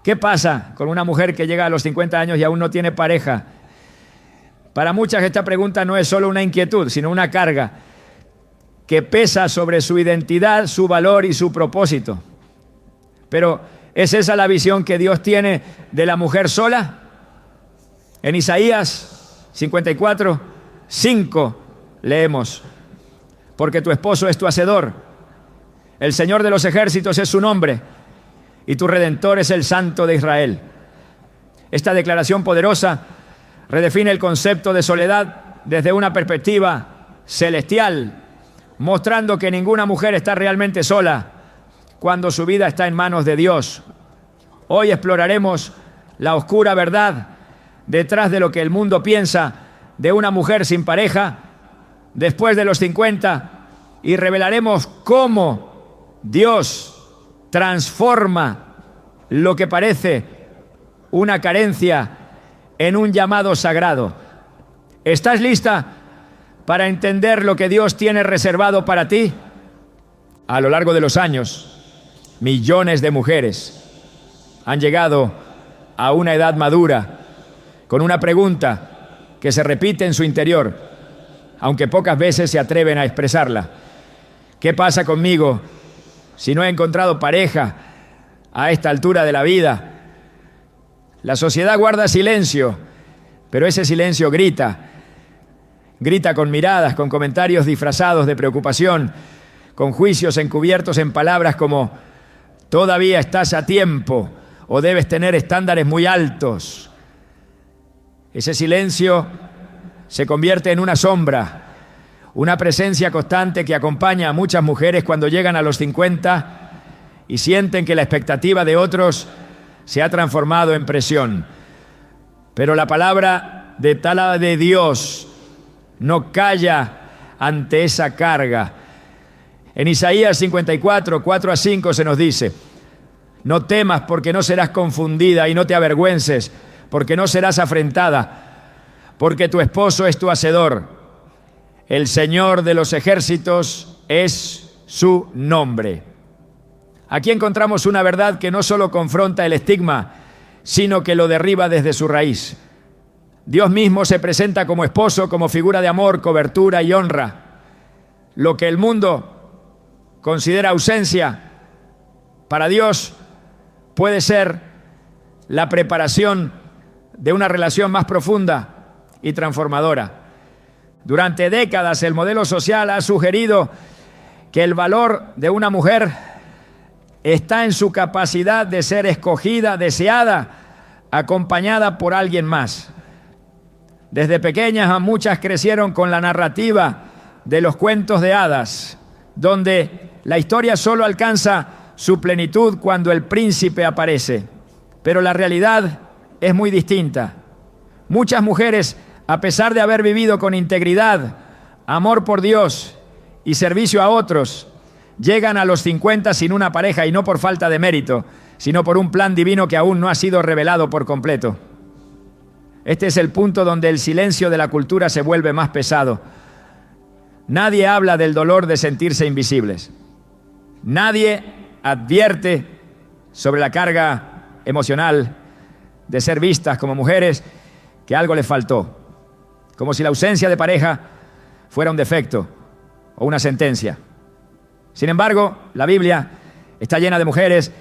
¿Qué pasa con una mujer que llega a los 50 años y aún no tiene pareja? Para muchas esta pregunta no es solo una inquietud, sino una carga que pesa sobre su identidad, su valor y su propósito. Pero, ¿es esa la visión que Dios tiene de la mujer sola? En Isaías 54, 5 leemos: porque tu esposo es tu hacedor, el Señor de los ejércitos es su nombre, y tu Redentor es el Santo de Israel. Esta declaración poderosa redefine el concepto de soledad desde una perspectiva celestial, mostrando que ninguna mujer está realmente sola cuando su vida está en manos de Dios. Hoy exploraremos la oscura verdad detrás de lo que el mundo piensa de una mujer sin pareja después de los 50 y revelaremos cómo Dios transforma lo que parece una carencia en un llamado sagrado. ¿Estás lista para entender lo que Dios tiene reservado para ti? A lo largo de los años, millones de mujeres han llegado a una edad madura con una pregunta que se repite en su interior, aunque pocas veces se atreven a expresarla. ¿Qué pasa conmigo si no he encontrado pareja a esta altura de la vida? La sociedad guarda silencio, pero ese silencio grita con miradas, con comentarios disfrazados de preocupación, con juicios encubiertos en palabras como todavía estás a tiempo o debes tener estándares muy altos. Ese silencio se convierte en una sombra, una presencia constante que acompaña a muchas mujeres cuando llegan a los 50 y sienten que la expectativa de otros se ha transformado en presión. Pero la palabra de Dios no calla ante esa carga. En Isaías 54, 4-5 se nos dice: no temas porque no serás confundida y no te avergüences porque no serás afrentada, porque tu esposo es tu hacedor, el Señor de los ejércitos es su nombre. Aquí encontramos una verdad que no solo confronta el estigma, sino que lo derriba desde su raíz. Dios mismo se presenta como esposo, como figura de amor, cobertura y honra. Lo que el mundo considera ausencia, para Dios puede ser la preparación de una relación más profunda y transformadora. Durante décadas el modelo social ha sugerido que el valor de una mujer está en su capacidad de ser escogida, deseada, acompañada por alguien más. Desde pequeñas a muchas crecieron con la narrativa de los cuentos de hadas, donde la historia solo alcanza su plenitud cuando el príncipe aparece. Pero la realidad es muy distinta. Muchas mujeres, a pesar de haber vivido con integridad, amor por Dios y servicio a otros, llegan a los 50 sin una pareja, y no por falta de mérito, sino por un plan divino que aún no ha sido revelado por completo. Este es el punto donde el silencio de la cultura se vuelve más pesado. Nadie habla del dolor de sentirse invisibles. Nadie advierte sobre la carga emocional de ser vistas como mujeres que algo les faltó, como si la ausencia de pareja fuera un defecto o una sentencia. Sin embargo, la Biblia está llena de mujeres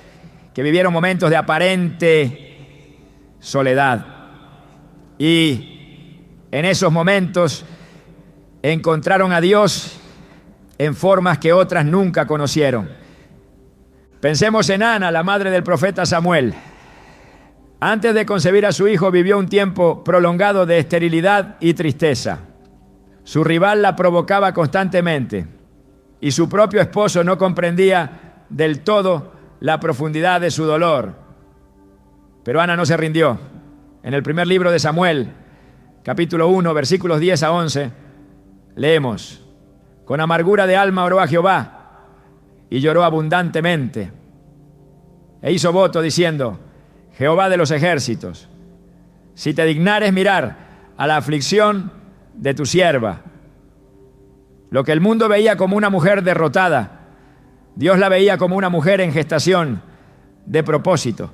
que vivieron momentos de aparente soledad y en esos momentos encontraron a Dios en formas que otras nunca conocieron. Pensemos en Ana, la madre del profeta Samuel. Antes de concebir a su hijo, vivió un tiempo prolongado de esterilidad y tristeza. Su rival la provocaba constantemente y su propio esposo no comprendía del todo la profundidad de su dolor. Pero Ana no se rindió. En el primer libro de Samuel, capítulo 1, versículos 10-11, leemos: con amargura de alma oró a Jehová y lloró abundantemente. E hizo voto diciendo: Jehová de los ejércitos, si te dignares mirar a la aflicción de tu sierva. Lo que el mundo veía como una mujer derrotada, Dios la veía como una mujer en gestación de propósito.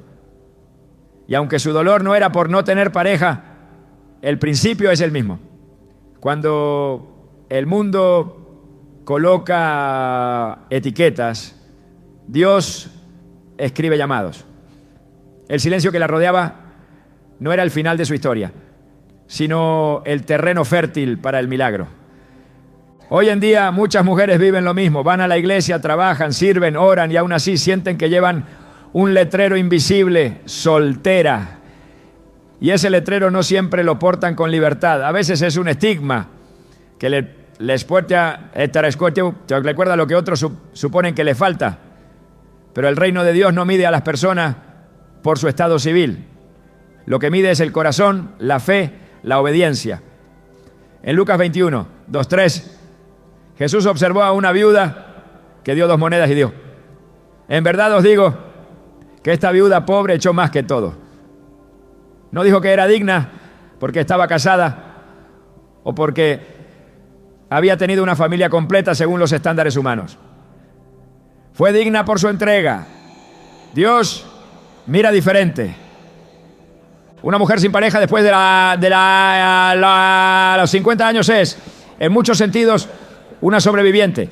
Y aunque su dolor no era por no tener pareja, el principio es el mismo. Cuando el mundo coloca etiquetas, Dios escribe llamados. El silencio que la rodeaba no era el final de su historia, sino el terreno fértil para el milagro. Hoy en día muchas mujeres viven lo mismo, van a la iglesia, trabajan, sirven, oran y aún así sienten que llevan un letrero invisible, soltera. Y ese letrero no siempre lo portan con libertad. A veces es un estigma que les recuerda lo que otros suponen que le falta. Pero el reino de Dios no mide a las personas por su estado civil. Lo que mide es el corazón, la fe, la obediencia. En Lucas 21, 2-3, Jesús observó a una viuda que dio 2 monedas y dijo: en verdad os digo que esta viuda pobre echó más que todo. No dijo que era digna porque estaba casada o porque había tenido una familia completa según los estándares humanos. Fue digna por su entrega. Dios mira diferente. Una mujer sin pareja después de los 50 años es, en muchos sentidos, una sobreviviente.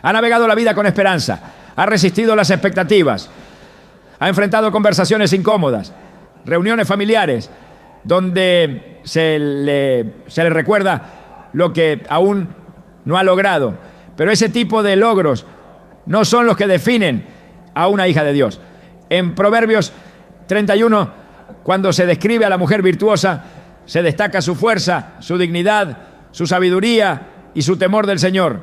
Ha navegado la vida con esperanza, ha resistido las expectativas, ha enfrentado conversaciones incómodas, reuniones familiares, donde se le recuerda lo que aún no ha logrado. Pero ese tipo de logros no son los que definen a una hija de Dios. En Proverbios 31, cuando se describe a la mujer virtuosa, se destaca su fuerza, su dignidad, su sabiduría y su temor del Señor.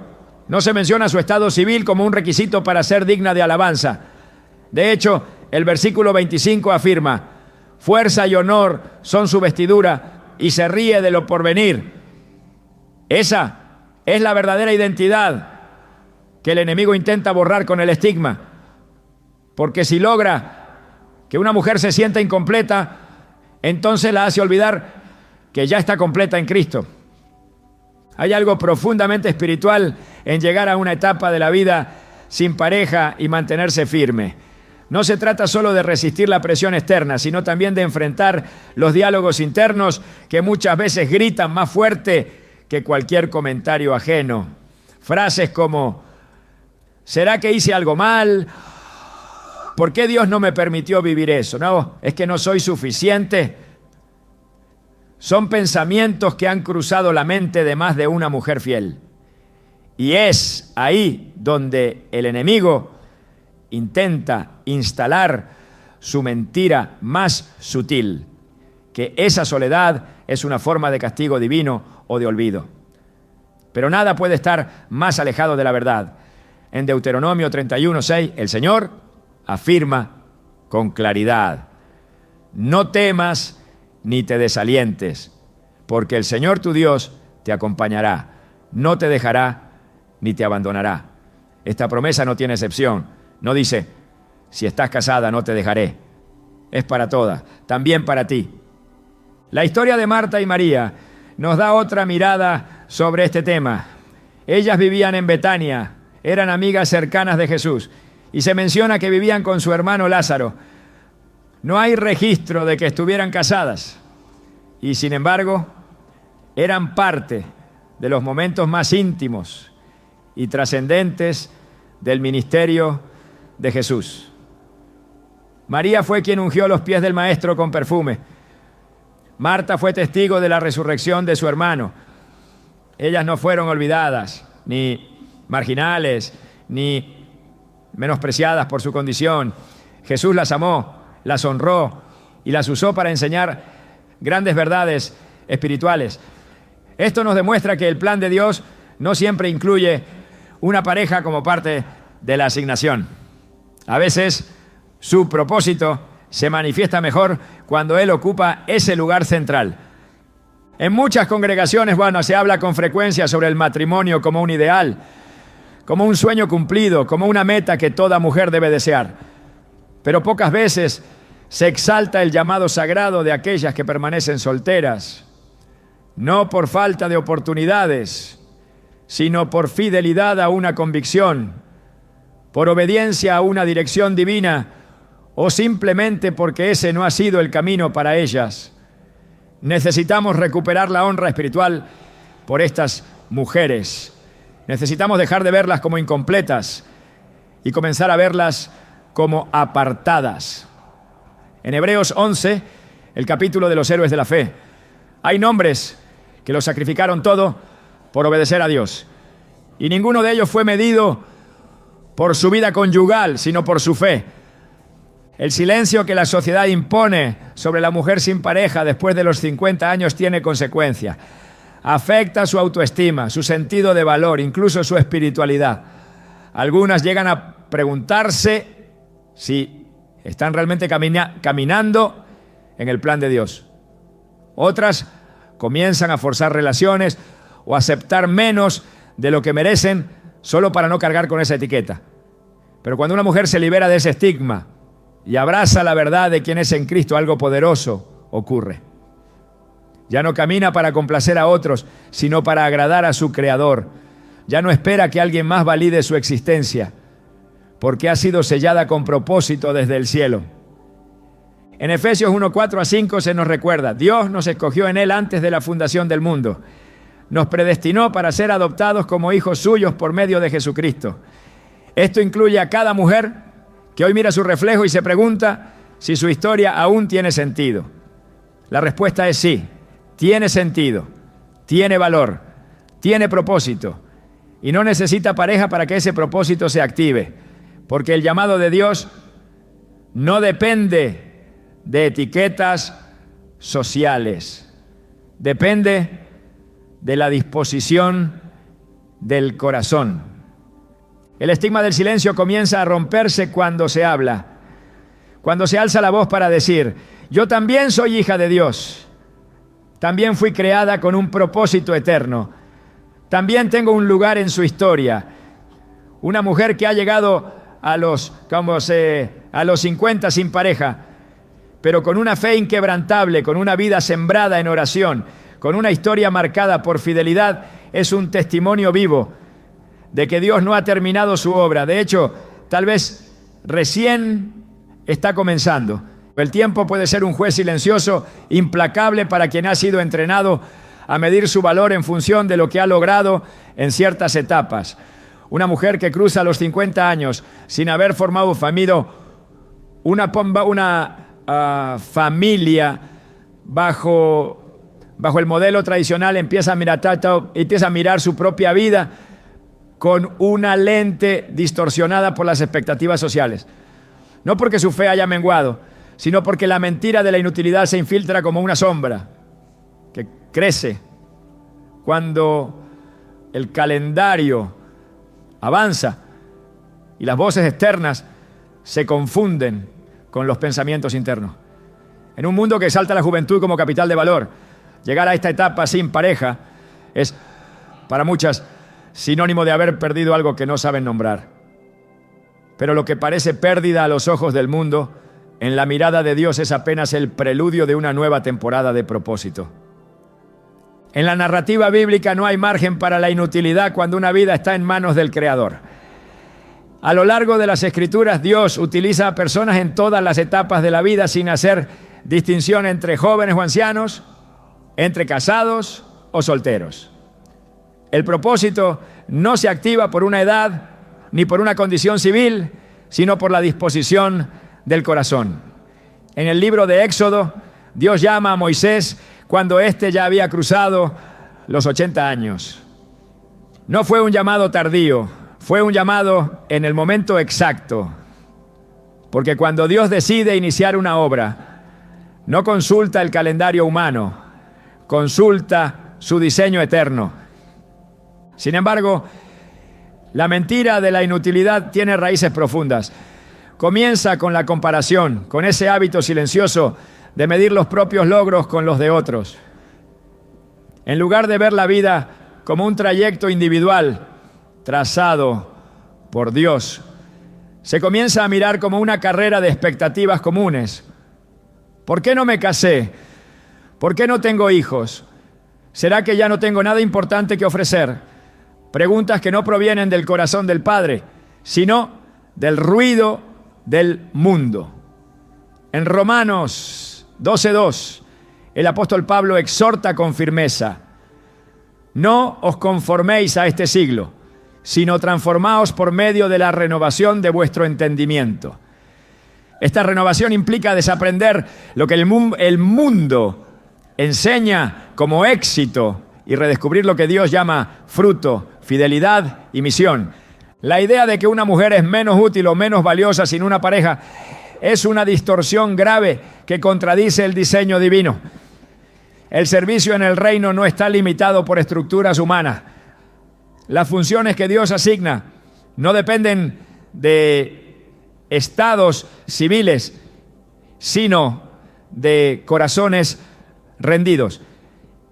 No se menciona su estado civil como un requisito para ser digna de alabanza. De hecho, el versículo 25 afirma: fuerza y honor son su vestidura y se ríe de lo porvenir. Esa es la verdadera identidad que el enemigo intenta borrar con el estigma. Porque si logra que una mujer se sienta incompleta, entonces la hace olvidar que ya está completa en Cristo. Hay algo profundamente espiritual en llegar a una etapa de la vida sin pareja y mantenerse firme. No se trata solo de resistir la presión externa, sino también de enfrentar los diálogos internos que muchas veces gritan más fuerte que cualquier comentario ajeno. Frases como: ¿será que hice algo mal? ¿Por qué Dios no me permitió vivir eso? No, es que no soy suficiente. Son pensamientos que han cruzado la mente de más de una mujer fiel. Y es ahí donde el enemigo intenta instalar su mentira más sutil, que esa soledad es una forma de castigo divino o de olvido. Pero nada puede estar más alejado de la verdad. En Deuteronomio 31:6, el Señor afirma con claridad: no temas ni te desalientes, porque el Señor tu Dios te acompañará, no te dejará ni te abandonará. Esta promesa no tiene excepción. No dice: si estás casada no te dejaré. Es para todas, también para ti. La historia de Marta y María nos da otra mirada sobre este tema. Ellas vivían en Betania, eran amigas cercanas de Jesús, y se menciona que vivían con su hermano Lázaro. No hay registro de que estuvieran casadas, y sin embargo, eran parte de los momentos más íntimos y trascendentes del ministerio de Jesús. María fue quien ungió los pies del Maestro con perfume. Marta fue testigo de la resurrección de su hermano. Ellas no fueron olvidadas, ni marginales, ni menospreciadas por su condición. Jesús las amó, las honró y las usó para enseñar grandes verdades espirituales. Esto nos demuestra que el plan de Dios no siempre incluye una pareja como parte de la asignación. A veces su propósito se manifiesta mejor cuando Él ocupa ese lugar central. En muchas congregaciones, se habla con frecuencia sobre el matrimonio como un ideal, como un sueño cumplido, como una meta que toda mujer debe desear. Pero pocas veces se exalta el llamado sagrado de aquellas que permanecen solteras, no por falta de oportunidades, sino por fidelidad a una convicción, por obediencia a una dirección divina o simplemente porque ese no ha sido el camino para ellas. Necesitamos recuperar la honra espiritual por estas mujeres. Necesitamos dejar de verlas como incompletas y comenzar a verlas como apartadas. En Hebreos 11, el capítulo de los héroes de la fe, hay nombres que lo sacrificaron todo por obedecer a Dios. Y ninguno de ellos fue medido por su vida conyugal, sino por su fe. El silencio que la sociedad impone sobre la mujer sin pareja después de los 50 años tiene consecuencias. Afecta su autoestima, su sentido de valor, incluso su espiritualidad. Algunas llegan a preguntarse si están realmente caminando en el plan de Dios. Otras comienzan a forzar relaciones o aceptar menos de lo que merecen solo para no cargar con esa etiqueta. Pero cuando una mujer se libera de ese estigma y abraza la verdad de quién es en Cristo, algo poderoso ocurre. Ya no camina para complacer a otros, sino para agradar a su Creador. Ya no espera que alguien más valide su existencia, porque ha sido sellada con propósito desde el cielo. En Efesios 1, 4-5 se nos recuerda: Dios nos escogió en Él antes de la fundación del mundo. Nos predestinó para ser adoptados como hijos suyos por medio de Jesucristo. Esto incluye a cada mujer que hoy mira su reflejo y se pregunta si su historia aún tiene sentido. La respuesta es sí, tiene sentido, tiene valor, tiene propósito y no necesita pareja para que ese propósito se active, porque el llamado de Dios no depende de etiquetas sociales, depende de la disposición del corazón. El estigma del silencio comienza a romperse cuando se habla, cuando se alza la voz para decir: yo también soy hija de Dios, también fui creada con un propósito eterno, también tengo un lugar en su historia. Una mujer que ha llegado a los 50 sin pareja, pero con una fe inquebrantable, con una vida sembrada en oración, con una historia marcada por fidelidad, es un testimonio vivo de que Dios no ha terminado su obra. De hecho, tal vez recién está comenzando. El tiempo puede ser un juez silencioso, implacable para quien ha sido entrenado a medir su valor en función de lo que ha logrado en ciertas etapas. Una mujer que cruza los 50 años sin haber formado una familia bajo el modelo tradicional, empieza a mirar su propia vida con una lente distorsionada por las expectativas sociales. No porque su fe haya menguado, sino porque la mentira de la inutilidad se infiltra como una sombra que crece cuando el calendario avanza y las voces externas se confunden con los pensamientos internos. En un mundo que exalta la juventud como capital de valor, llegar a esta etapa sin pareja es, para muchas, sinónimo de haber perdido algo que no saben nombrar. Pero lo que parece pérdida a los ojos del mundo, en la mirada de Dios es apenas el preludio de una nueva temporada de propósito. En la narrativa bíblica no hay margen para la inutilidad cuando una vida está en manos del Creador. A lo largo de las Escrituras, Dios utiliza a personas en todas las etapas de la vida sin hacer distinción entre jóvenes o ancianos, entre casados o solteros. El propósito no se activa por una edad ni por una condición civil, sino por la disposición del corazón. En el libro de Éxodo, Dios llama a Moisés cuando éste ya había cruzado los 80 años. No fue un llamado tardío, fue un llamado en el momento exacto. Porque cuando Dios decide iniciar una obra, no consulta el calendario humano, consulta su diseño eterno. Sin embargo, la mentira de la inutilidad tiene raíces profundas. Comienza con la comparación, con ese hábito silencioso de medir los propios logros con los de otros. En lugar de ver la vida como un trayecto individual trazado por Dios, se comienza a mirar como una carrera de expectativas comunes. ¿Por qué no me casé? ¿Por qué no tengo hijos? ¿Será que ya no tengo nada importante que ofrecer? Preguntas que no provienen del corazón del Padre, sino del ruido del mundo. En Romanos 12:2, el apóstol Pablo exhorta con firmeza: no os conforméis a este siglo, sino transformaos por medio de la renovación de vuestro entendimiento. Esta renovación implica desaprender lo que el mundo enseña como éxito y redescubrir lo que Dios llama fruto, fidelidad y misión. La idea de que una mujer es menos útil o menos valiosa sin una pareja es una distorsión grave que contradice el diseño divino. El servicio en el reino no está limitado por estructuras humanas. Las funciones que Dios asigna no dependen de estados civiles, sino de corazones rendidos.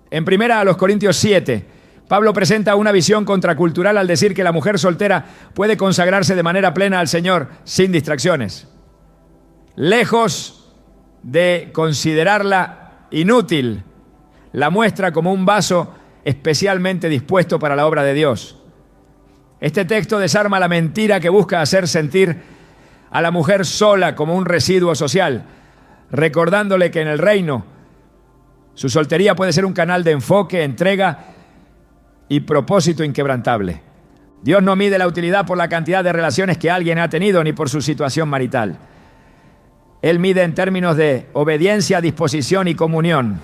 En 1 Corintios 7, Pablo presenta una visión contracultural al decir que la mujer soltera puede consagrarse de manera plena al Señor sin distracciones. Lejos de considerarla inútil, la muestra como un vaso especialmente dispuesto para la obra de Dios. Este texto desarma la mentira que busca hacer sentir a la mujer sola como un residuo social, recordándole que en el reino su soltería puede ser un canal de enfoque, entrega y propósito inquebrantable. Dios no mide la utilidad por la cantidad de relaciones que alguien ha tenido ni por su situación marital. Él mide en términos de obediencia, disposición y comunión.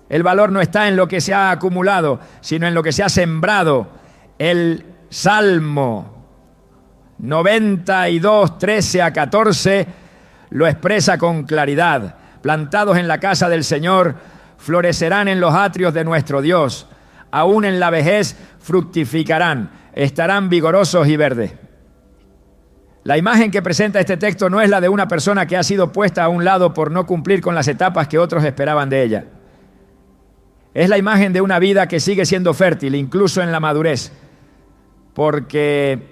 El valor no está en lo que se ha acumulado, sino en lo que se ha sembrado. El Salmo 92, 13 a 14 lo expresa con claridad. Plantados en la casa del Señor, florecerán en los atrios de nuestro Dios. Aún en la vejez fructificarán, estarán vigorosos y verdes. La imagen que presenta este texto no es la de una persona que ha sido puesta a un lado por no cumplir con las etapas que otros esperaban de ella. Es la imagen de una vida que sigue siendo fértil, incluso en la madurez, porque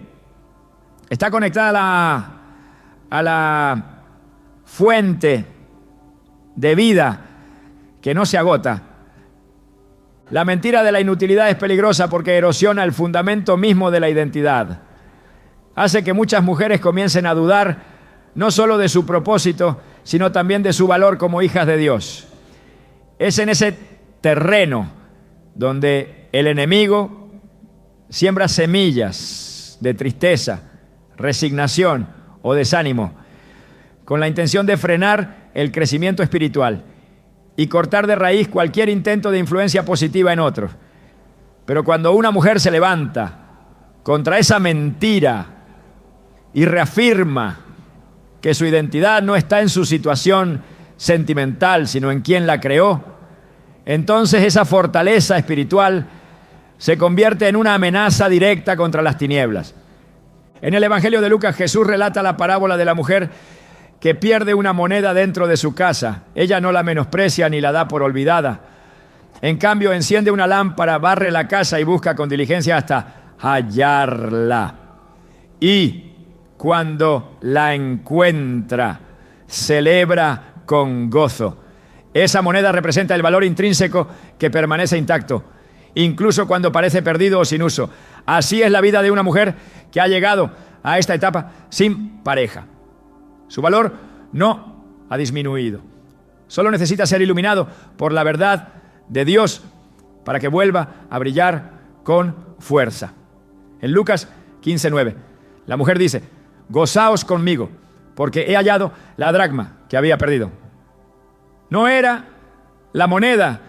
está conectada a la fuente de vida que no se agota. La mentira de la inutilidad es peligrosa porque erosiona el fundamento mismo de la identidad. Hace que muchas mujeres comiencen a dudar no solo de su propósito, sino también de su valor como hijas de Dios. Es en ese terreno donde el enemigo siembra semillas de tristeza, resignación o desánimo, con la intención de frenar el crecimiento espiritual y cortar de raíz cualquier intento de influencia positiva en otros. Pero cuando una mujer se levanta contra esa mentira y reafirma que su identidad no está en su situación sentimental, sino en quien la creó, entonces esa fortaleza espiritual se convierte en una amenaza directa contra las tinieblas. En el Evangelio de Lucas, Jesús relata la parábola de la mujer que pierde una moneda dentro de su casa. Ella no la menosprecia ni la da por olvidada. En cambio, enciende una lámpara, barre la casa y busca con diligencia hasta hallarla. Y cuando la encuentra, celebra con gozo. Esa moneda representa el valor intrínseco que permanece intacto, incluso cuando parece perdido o sin uso. Así es la vida de una mujer que ha llegado a esta etapa sin pareja. Su valor no ha disminuido. Solo necesita ser iluminado por la verdad de Dios para que vuelva a brillar con fuerza. En Lucas 15:9, la mujer dice: gozaos conmigo, porque he hallado la dracma que había perdido. No era la moneda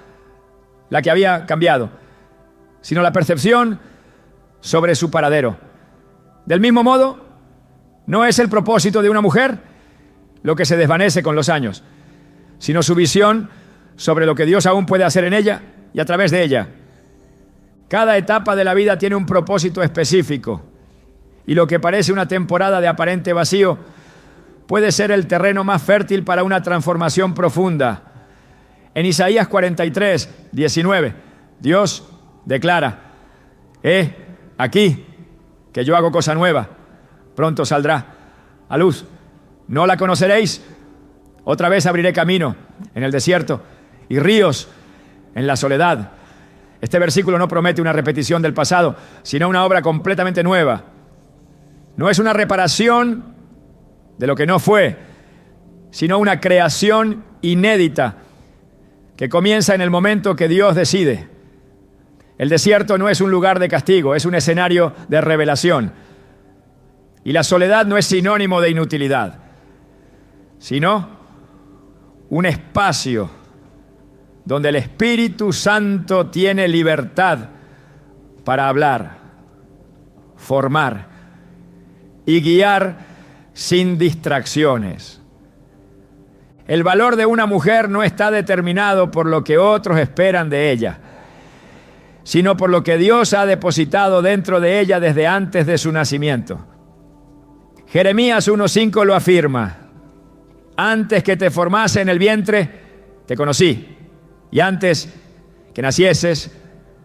la que había cambiado, sino la percepción sobre su paradero. Del mismo modo, no es el propósito de una mujer lo que se desvanece con los años, sino su visión sobre lo que Dios aún puede hacer en ella y a través de ella. Cada etapa de la vida tiene un propósito específico, y lo que parece una temporada de aparente vacío puede ser el terreno más fértil para una transformación profunda. En Isaías 43:19, Dios declara: he aquí que yo hago cosa nueva, pronto saldrá a luz. ¿No la conoceréis? Otra vez abriré camino en el desierto y ríos en la soledad. Este versículo no promete una repetición del pasado, sino una obra completamente nueva. No es una reparación de lo que no fue, sino una creación inédita que comienza en el momento que Dios decide. El desierto no es un lugar de castigo, es un escenario de revelación. Y la soledad no es sinónimo de inutilidad, sino un espacio donde el Espíritu Santo tiene libertad para hablar, formar y guiar sin distracciones. El valor de una mujer no está determinado por lo que otros esperan de ella, sino por lo que Dios ha depositado dentro de ella desde antes de su nacimiento. Jeremías 1:5 lo afirma: antes que te formase en el vientre, te conocí, y antes que nacieses,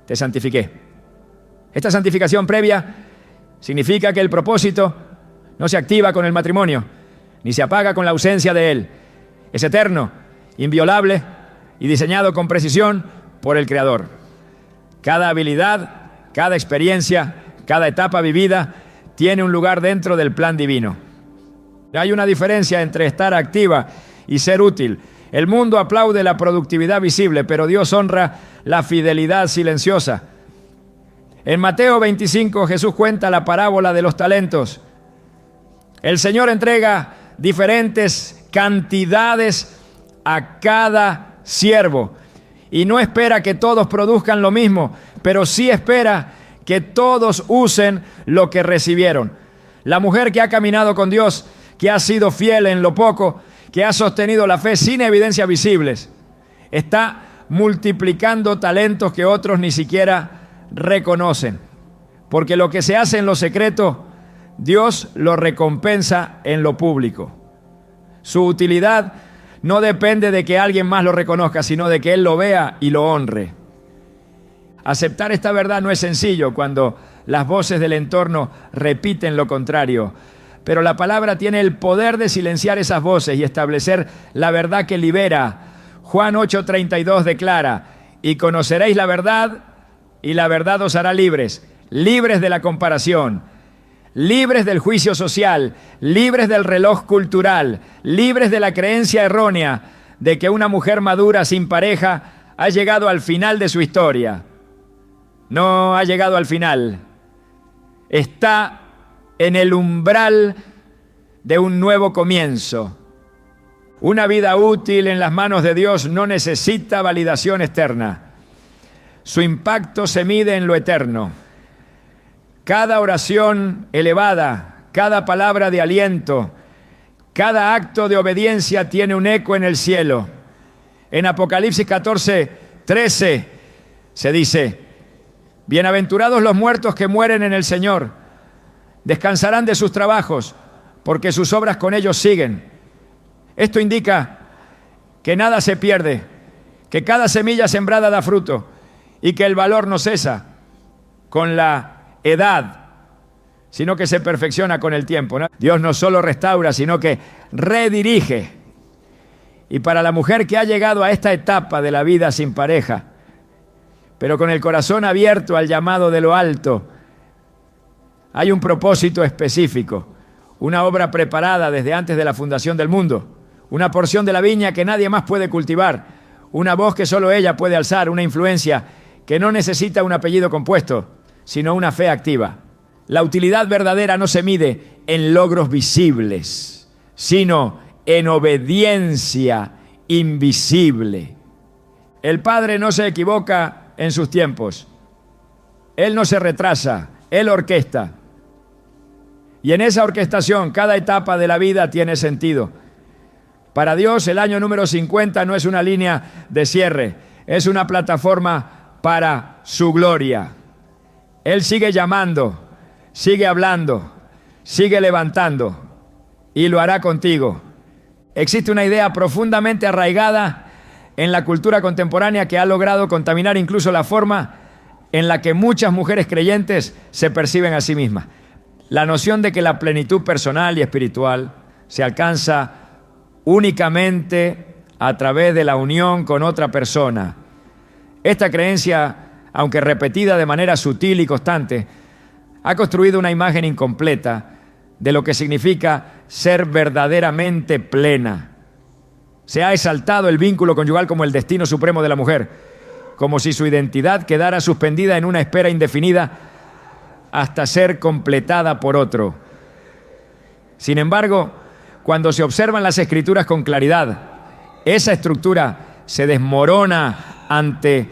te santifiqué. Esta santificación previa significa que el propósito no se activa con el matrimonio, ni se apaga con la ausencia de él. Es eterno, inviolable y diseñado con precisión por el Creador. Cada habilidad, cada experiencia, cada etapa vivida tiene un lugar dentro del plan divino. Hay una diferencia entre estar activa y ser útil. El mundo aplaude la productividad visible, pero Dios honra la fidelidad silenciosa. En Mateo 25, Jesús cuenta la parábola de los talentos. El Señor entrega diferentes cantidades a cada siervo y no espera que todos produzcan lo mismo, pero sí espera que todos usen lo que recibieron. La mujer que ha caminado con Dios, que ha sido fiel en lo poco, que ha sostenido la fe sin evidencias visibles, está multiplicando talentos que otros ni siquiera reconocen, porque lo que se hace en lo secreto, Dios lo recompensa en lo público. Su utilidad no depende de que alguien más lo reconozca, sino de que Él lo vea y lo honre. Aceptar esta verdad no es sencillo cuando las voces del entorno repiten lo contrario, pero la palabra tiene el poder de silenciar esas voces y establecer la verdad que libera. Juan 8:32 declara: y conoceréis la verdad, y la verdad os hará libres, libres de la comparación, libres del juicio social, libres del reloj cultural, libres de la creencia errónea de que una mujer madura sin pareja ha llegado al final de su historia. No ha llegado al final. Está en el umbral de un nuevo comienzo. Una vida útil en las manos de Dios no necesita validación externa. Su impacto se mide en lo eterno. Cada oración elevada, cada palabra de aliento, cada acto de obediencia tiene un eco en el cielo. En Apocalipsis 14:13 se dice: bienaventurados los muertos que mueren en el Señor, descansarán de sus trabajos, porque sus obras con ellos siguen. Esto indica que nada se pierde, que cada semilla sembrada da fruto y que el valor no cesa con la edad, sino que se perfecciona con el tiempo, ¿no? Dios no solo restaura, sino que redirige. Y para la mujer que ha llegado a esta etapa de la vida sin pareja, pero con el corazón abierto al llamado de lo alto, hay un propósito específico, una obra preparada desde antes de la fundación del mundo, una porción de la viña que nadie más puede cultivar, una voz que solo ella puede alzar, una influencia que no necesita un apellido compuesto, sino una fe activa. La utilidad verdadera no se mide en logros visibles, sino en obediencia invisible. El Padre no se equivoca en sus tiempos. Él no se retrasa, Él orquesta. Y en esa orquestación, cada etapa de la vida tiene sentido. Para Dios, el año número 50 no es una línea de cierre, es una plataforma para su gloria. Él sigue llamando, sigue hablando, sigue levantando y lo hará contigo. Existe una idea profundamente arraigada en la cultura contemporánea que ha logrado contaminar incluso la forma en la que muchas mujeres creyentes se perciben a sí mismas. La noción de que la plenitud personal y espiritual se alcanza únicamente a través de la unión con otra persona. Esta creencia, aunque repetida de manera sutil y constante, ha construido una imagen incompleta de lo que significa ser verdaderamente plena. Se ha exaltado el vínculo conyugal como el destino supremo de la mujer, como si su identidad quedara suspendida en una espera indefinida hasta ser completada por otro. Sin embargo, cuando se observan las Escrituras con claridad, esa estructura se desmorona ante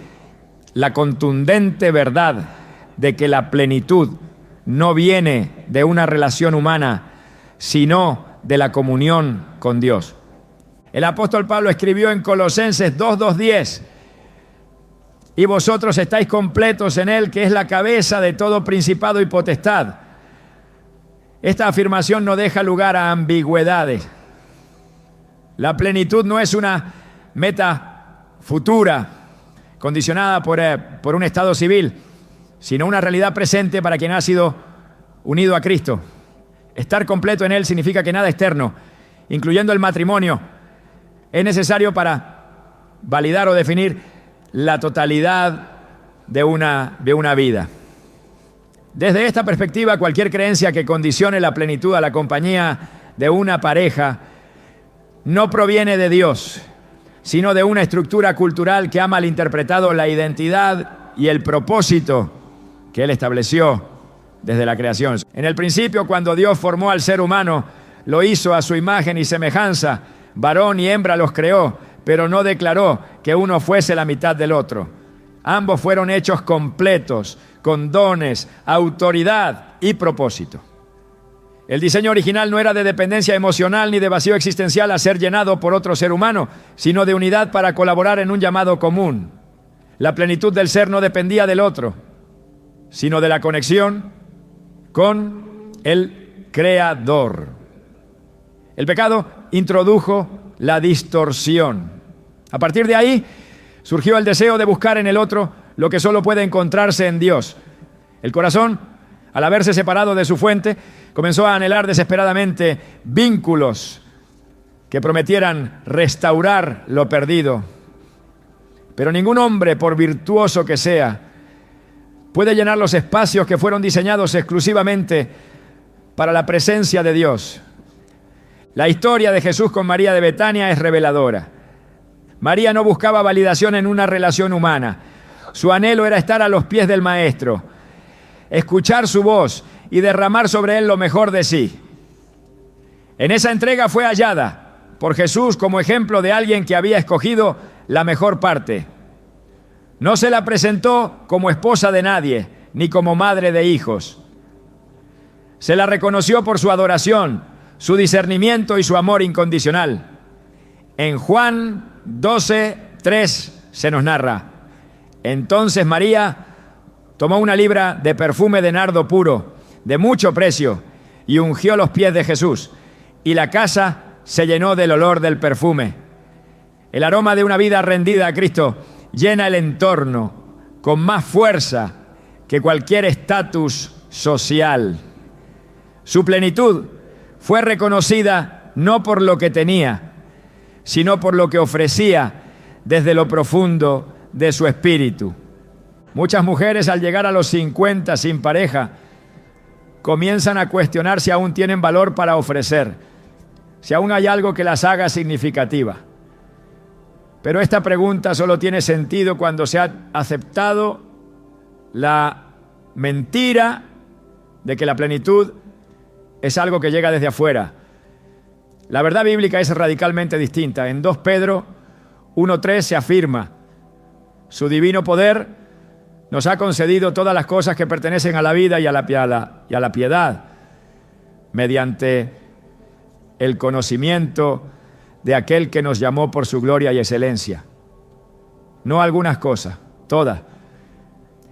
la contundente verdad de que la plenitud no viene de una relación humana, sino de la comunión con Dios. El apóstol Pablo escribió en Colosenses 2:10: y vosotros estáis completos en Él, que es la cabeza de todo principado y potestad. Esta afirmación no deja lugar a ambigüedades. La plenitud no es una meta futura, condicionada por un estado civil, sino una realidad presente para quien ha sido unido a Cristo. Estar completo en Él significa que nada externo, incluyendo el matrimonio, es necesario para validar o definir la totalidad de una vida. Desde esta perspectiva, cualquier creencia que condicione la plenitud a la compañía de una pareja no proviene de Dios, sino de una estructura cultural que ha malinterpretado la identidad y el propósito que Él estableció desde la creación. En el principio, cuando Dios formó al ser humano, lo hizo a su imagen y semejanza, varón y hembra los creó, pero no declaró que uno fuese la mitad del otro. Ambos fueron hechos completos, con dones, autoridad y propósito. El diseño original no era de dependencia emocional ni de vacío existencial a ser llenado por otro ser humano, sino de unidad para colaborar en un llamado común. La plenitud del ser no dependía del otro, sino de la conexión con el Creador. El pecado introdujo la distorsión. A partir de ahí surgió el deseo de buscar en el otro lo que solo puede encontrarse en Dios. El corazón, al haberse separado de su fuente, comenzó a anhelar desesperadamente vínculos que prometieran restaurar lo perdido. Pero ningún hombre, por virtuoso que sea, puede llenar los espacios que fueron diseñados exclusivamente para la presencia de Dios. La historia de Jesús con María de Betania es reveladora. María no buscaba validación en una relación humana. Su anhelo era estar a los pies del Maestro, escuchar su voz y derramar sobre él lo mejor de sí. En esa entrega fue hallada por Jesús como ejemplo de alguien que había escogido la mejor parte. No se la presentó como esposa de nadie, ni como madre de hijos. Se la reconoció por su adoración, su discernimiento y su amor incondicional. En Juan 12:3 se nos narra: entonces María tomó una libra de perfume de nardo puro, de mucho precio, y ungió los pies de Jesús, y la casa se llenó del olor del perfume. El aroma de una vida rendida a Cristo llena el entorno con más fuerza que cualquier estatus social. Su plenitud fue reconocida no por lo que tenía, sino por lo que ofrecía desde lo profundo de su espíritu. Muchas mujeres, al llegar a los 50 sin pareja, comienzan a cuestionar si aún tienen valor para ofrecer, si aún hay algo que las haga significativa. Pero esta pregunta solo tiene sentido cuando se ha aceptado la mentira de que la plenitud es algo que llega desde afuera. La verdad bíblica es radicalmente distinta. En 2 Pedro 1:3 se afirma: su divino poder nos ha concedido todas las cosas que pertenecen a la vida y a la piedad, mediante el conocimiento de aquel que nos llamó por su gloria y excelencia. No algunas cosas, todas.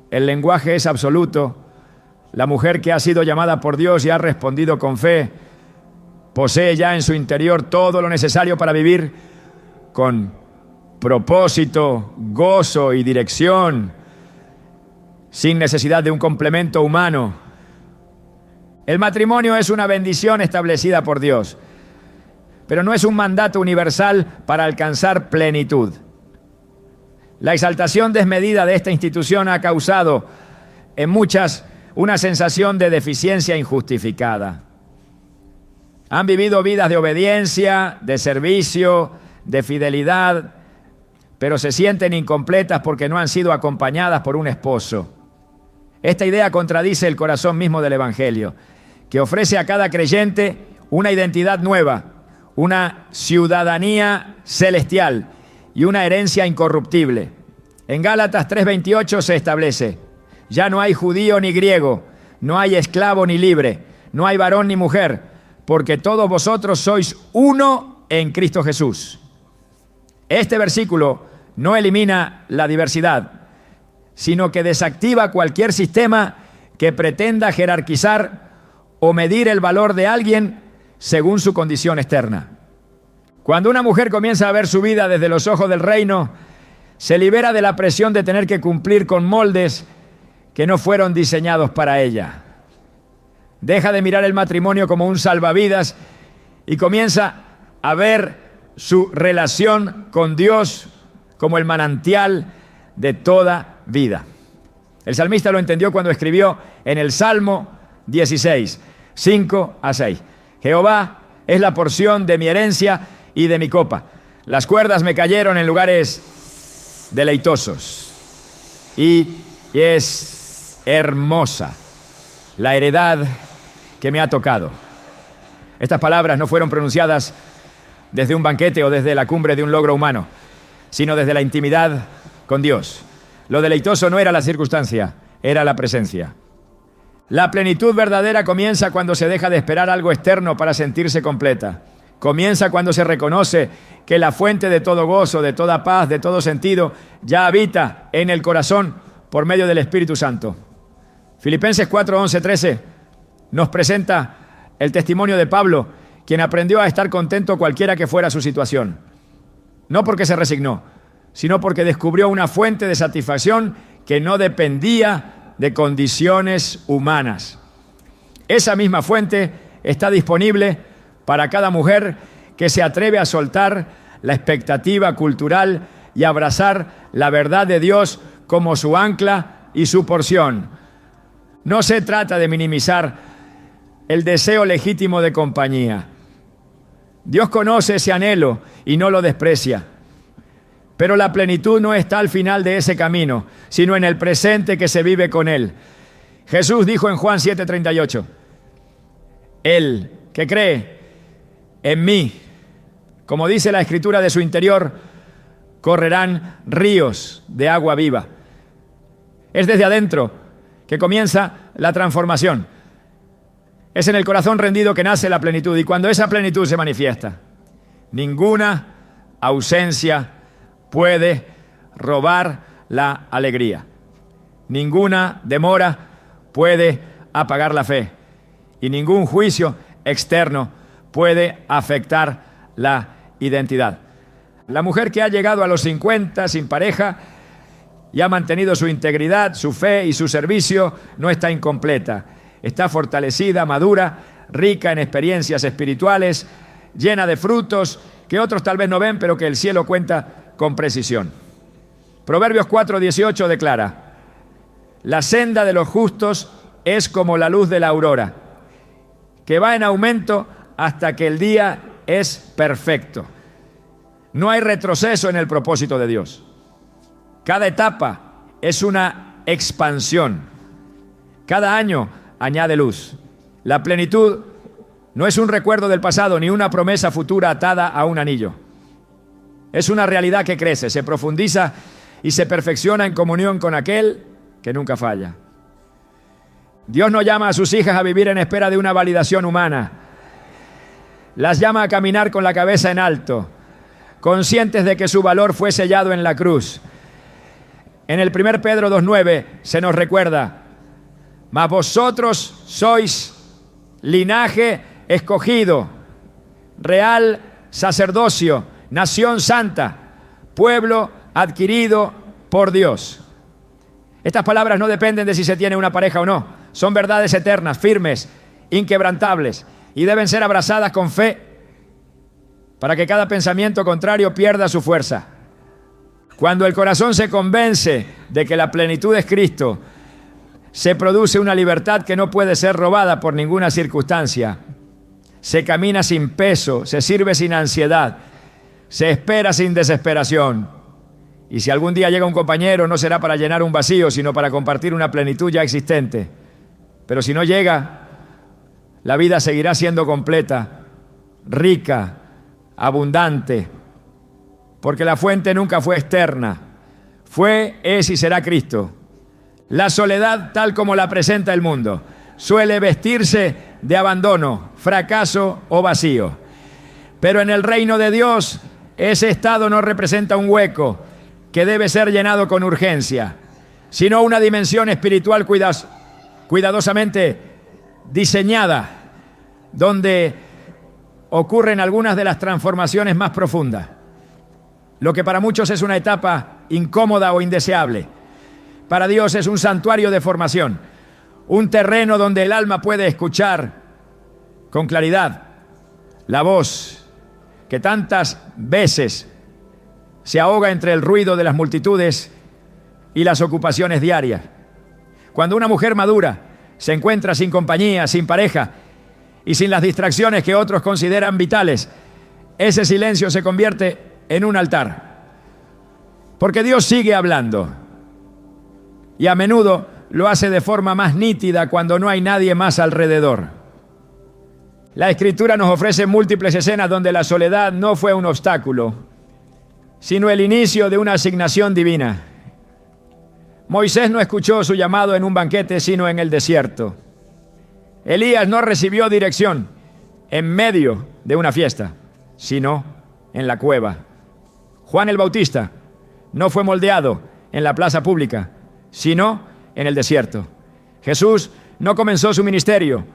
El lenguaje es absoluto. La mujer que ha sido llamada por Dios y ha respondido con fe posee ya en su interior todo lo necesario para vivir con propósito, gozo y dirección, sin necesidad de un complemento humano. El matrimonio es una bendición establecida por Dios, pero no es un mandato universal para alcanzar plenitud. La exaltación desmedida de esta institución ha causado en muchas una sensación de deficiencia injustificada. Han vivido vidas de obediencia, de servicio, de fidelidad, pero se sienten incompletas porque no han sido acompañadas por un esposo. Esta idea contradice el corazón mismo del Evangelio, que ofrece a cada creyente una identidad nueva, una ciudadanía celestial y una herencia incorruptible. En Gálatas 3:28 se establece: ya no hay judío ni griego, no hay esclavo ni libre, no hay varón ni mujer, porque todos vosotros sois uno en Cristo Jesús. Este versículo no elimina la diversidad, sino que desactiva cualquier sistema que pretenda jerarquizar o medir el valor de alguien según su condición externa. Cuando una mujer comienza a ver su vida desde los ojos del reino, se libera de la presión de tener que cumplir con moldes que no fueron diseñados para ella. Deja de mirar el matrimonio como un salvavidas y comienza a ver su relación con Dios como el manantial de toda vida. El salmista lo entendió cuando escribió en el Salmo 16, 5-6. Jehová es la porción de mi herencia y de mi copa. Las cuerdas me cayeron en lugares deleitosos. Y es hermosa la heredad que me ha tocado. Estas palabras no fueron pronunciadas desde un banquete o desde la cumbre de un logro humano, sino desde la intimidad con Dios. Lo deleitoso no era la circunstancia, era la presencia. La plenitud verdadera comienza cuando se deja de esperar algo externo para sentirse completa. Comienza cuando se reconoce que la fuente de todo gozo, de toda paz, de todo sentido, ya habita en el corazón por medio del Espíritu Santo. Filipenses 4:11-13 nos presenta el testimonio de Pablo, quien aprendió a estar contento cualquiera que fuera su situación. No porque se resignó, sino porque descubrió una fuente de satisfacción que no dependía de condiciones humanas. Esa misma fuente está disponible para cada mujer que se atreve a soltar la expectativa cultural y abrazar la verdad de Dios como su ancla y su porción. No se trata de minimizar el deseo legítimo de compañía. Dios conoce ese anhelo y no lo desprecia. Pero la plenitud no está al final de ese camino, sino en el presente que se vive con Él. Jesús dijo en Juan 7:38, el que cree en mí, como dice la Escritura, de su interior correrán ríos de agua viva. Es desde adentro que comienza la transformación. Es en el corazón rendido que nace la plenitud, y cuando esa plenitud se manifiesta, ninguna ausencia puede robar la alegría. Ninguna demora puede apagar la fe, y ningún juicio externo puede afectar la identidad. La mujer que ha llegado a los 50 sin pareja y ha mantenido su integridad, su fe y su servicio no está incompleta. Está fortalecida, madura, rica en experiencias espirituales, llena de frutos que otros tal vez no ven, pero que el cielo cuenta con precisión. Proverbios 4:18 declara: la senda de los justos es como la luz de la aurora, que va en aumento hasta que el día es perfecto. No hay retroceso en el propósito de Dios. Cada etapa es una expansión. Cada año añade luz. La plenitud no es un recuerdo del pasado ni una promesa futura atada a un anillo. Es una realidad que crece, se profundiza y se perfecciona en comunión con aquel que nunca falla. Dios no llama a sus hijas a vivir en espera de una validación humana. Las llama a caminar con la cabeza en alto, conscientes de que su valor fue sellado en la cruz. En el 1 Pedro 2:9 se nos recuerda: mas vosotros sois linaje escogido, real sacerdocio, nación santa, pueblo adquirido por Dios. Estas palabras no dependen de si se tiene una pareja o no. Son verdades eternas, firmes, inquebrantables, y deben ser abrazadas con fe para que cada pensamiento contrario pierda su fuerza. Cuando el corazón se convence de que la plenitud es Cristo, se produce una libertad que no puede ser robada por ninguna circunstancia. Se camina sin peso, se sirve sin ansiedad, Se espera sin desesperación. Y si algún día llega un compañero, no será para llenar un vacío, sino para compartir una plenitud ya existente. Pero si no llega, la vida seguirá siendo completa, rica, abundante, porque la fuente nunca fue externa. Fue, es y será Cristo. La soledad, tal como la presenta el mundo, suele vestirse de abandono, fracaso o vacío. Pero en el reino de Dios, ese estado no representa un hueco que debe ser llenado con urgencia, sino una dimensión espiritual cuidadosamente diseñada, donde ocurren algunas de las transformaciones más profundas. Lo que para muchos es una etapa incómoda o indeseable, para Dios es un santuario de formación, un terreno donde el alma puede escuchar con claridad la voz que tantas veces se ahoga entre el ruido de las multitudes y las ocupaciones diarias. Cuando una mujer madura se encuentra sin compañía, sin pareja y sin las distracciones que otros consideran vitales, ese silencio se convierte en un altar. Porque Dios sigue hablando y a menudo lo hace de forma más nítida cuando no hay nadie más alrededor. La Escritura nos ofrece múltiples escenas donde la soledad no fue un obstáculo, sino el inicio de una asignación divina. Moisés no escuchó su llamado en un banquete, sino en el desierto. Elías no recibió dirección en medio de una fiesta, sino en la cueva. Juan el Bautista no fue moldeado en la plaza pública, sino en el desierto. Jesús no comenzó su ministerio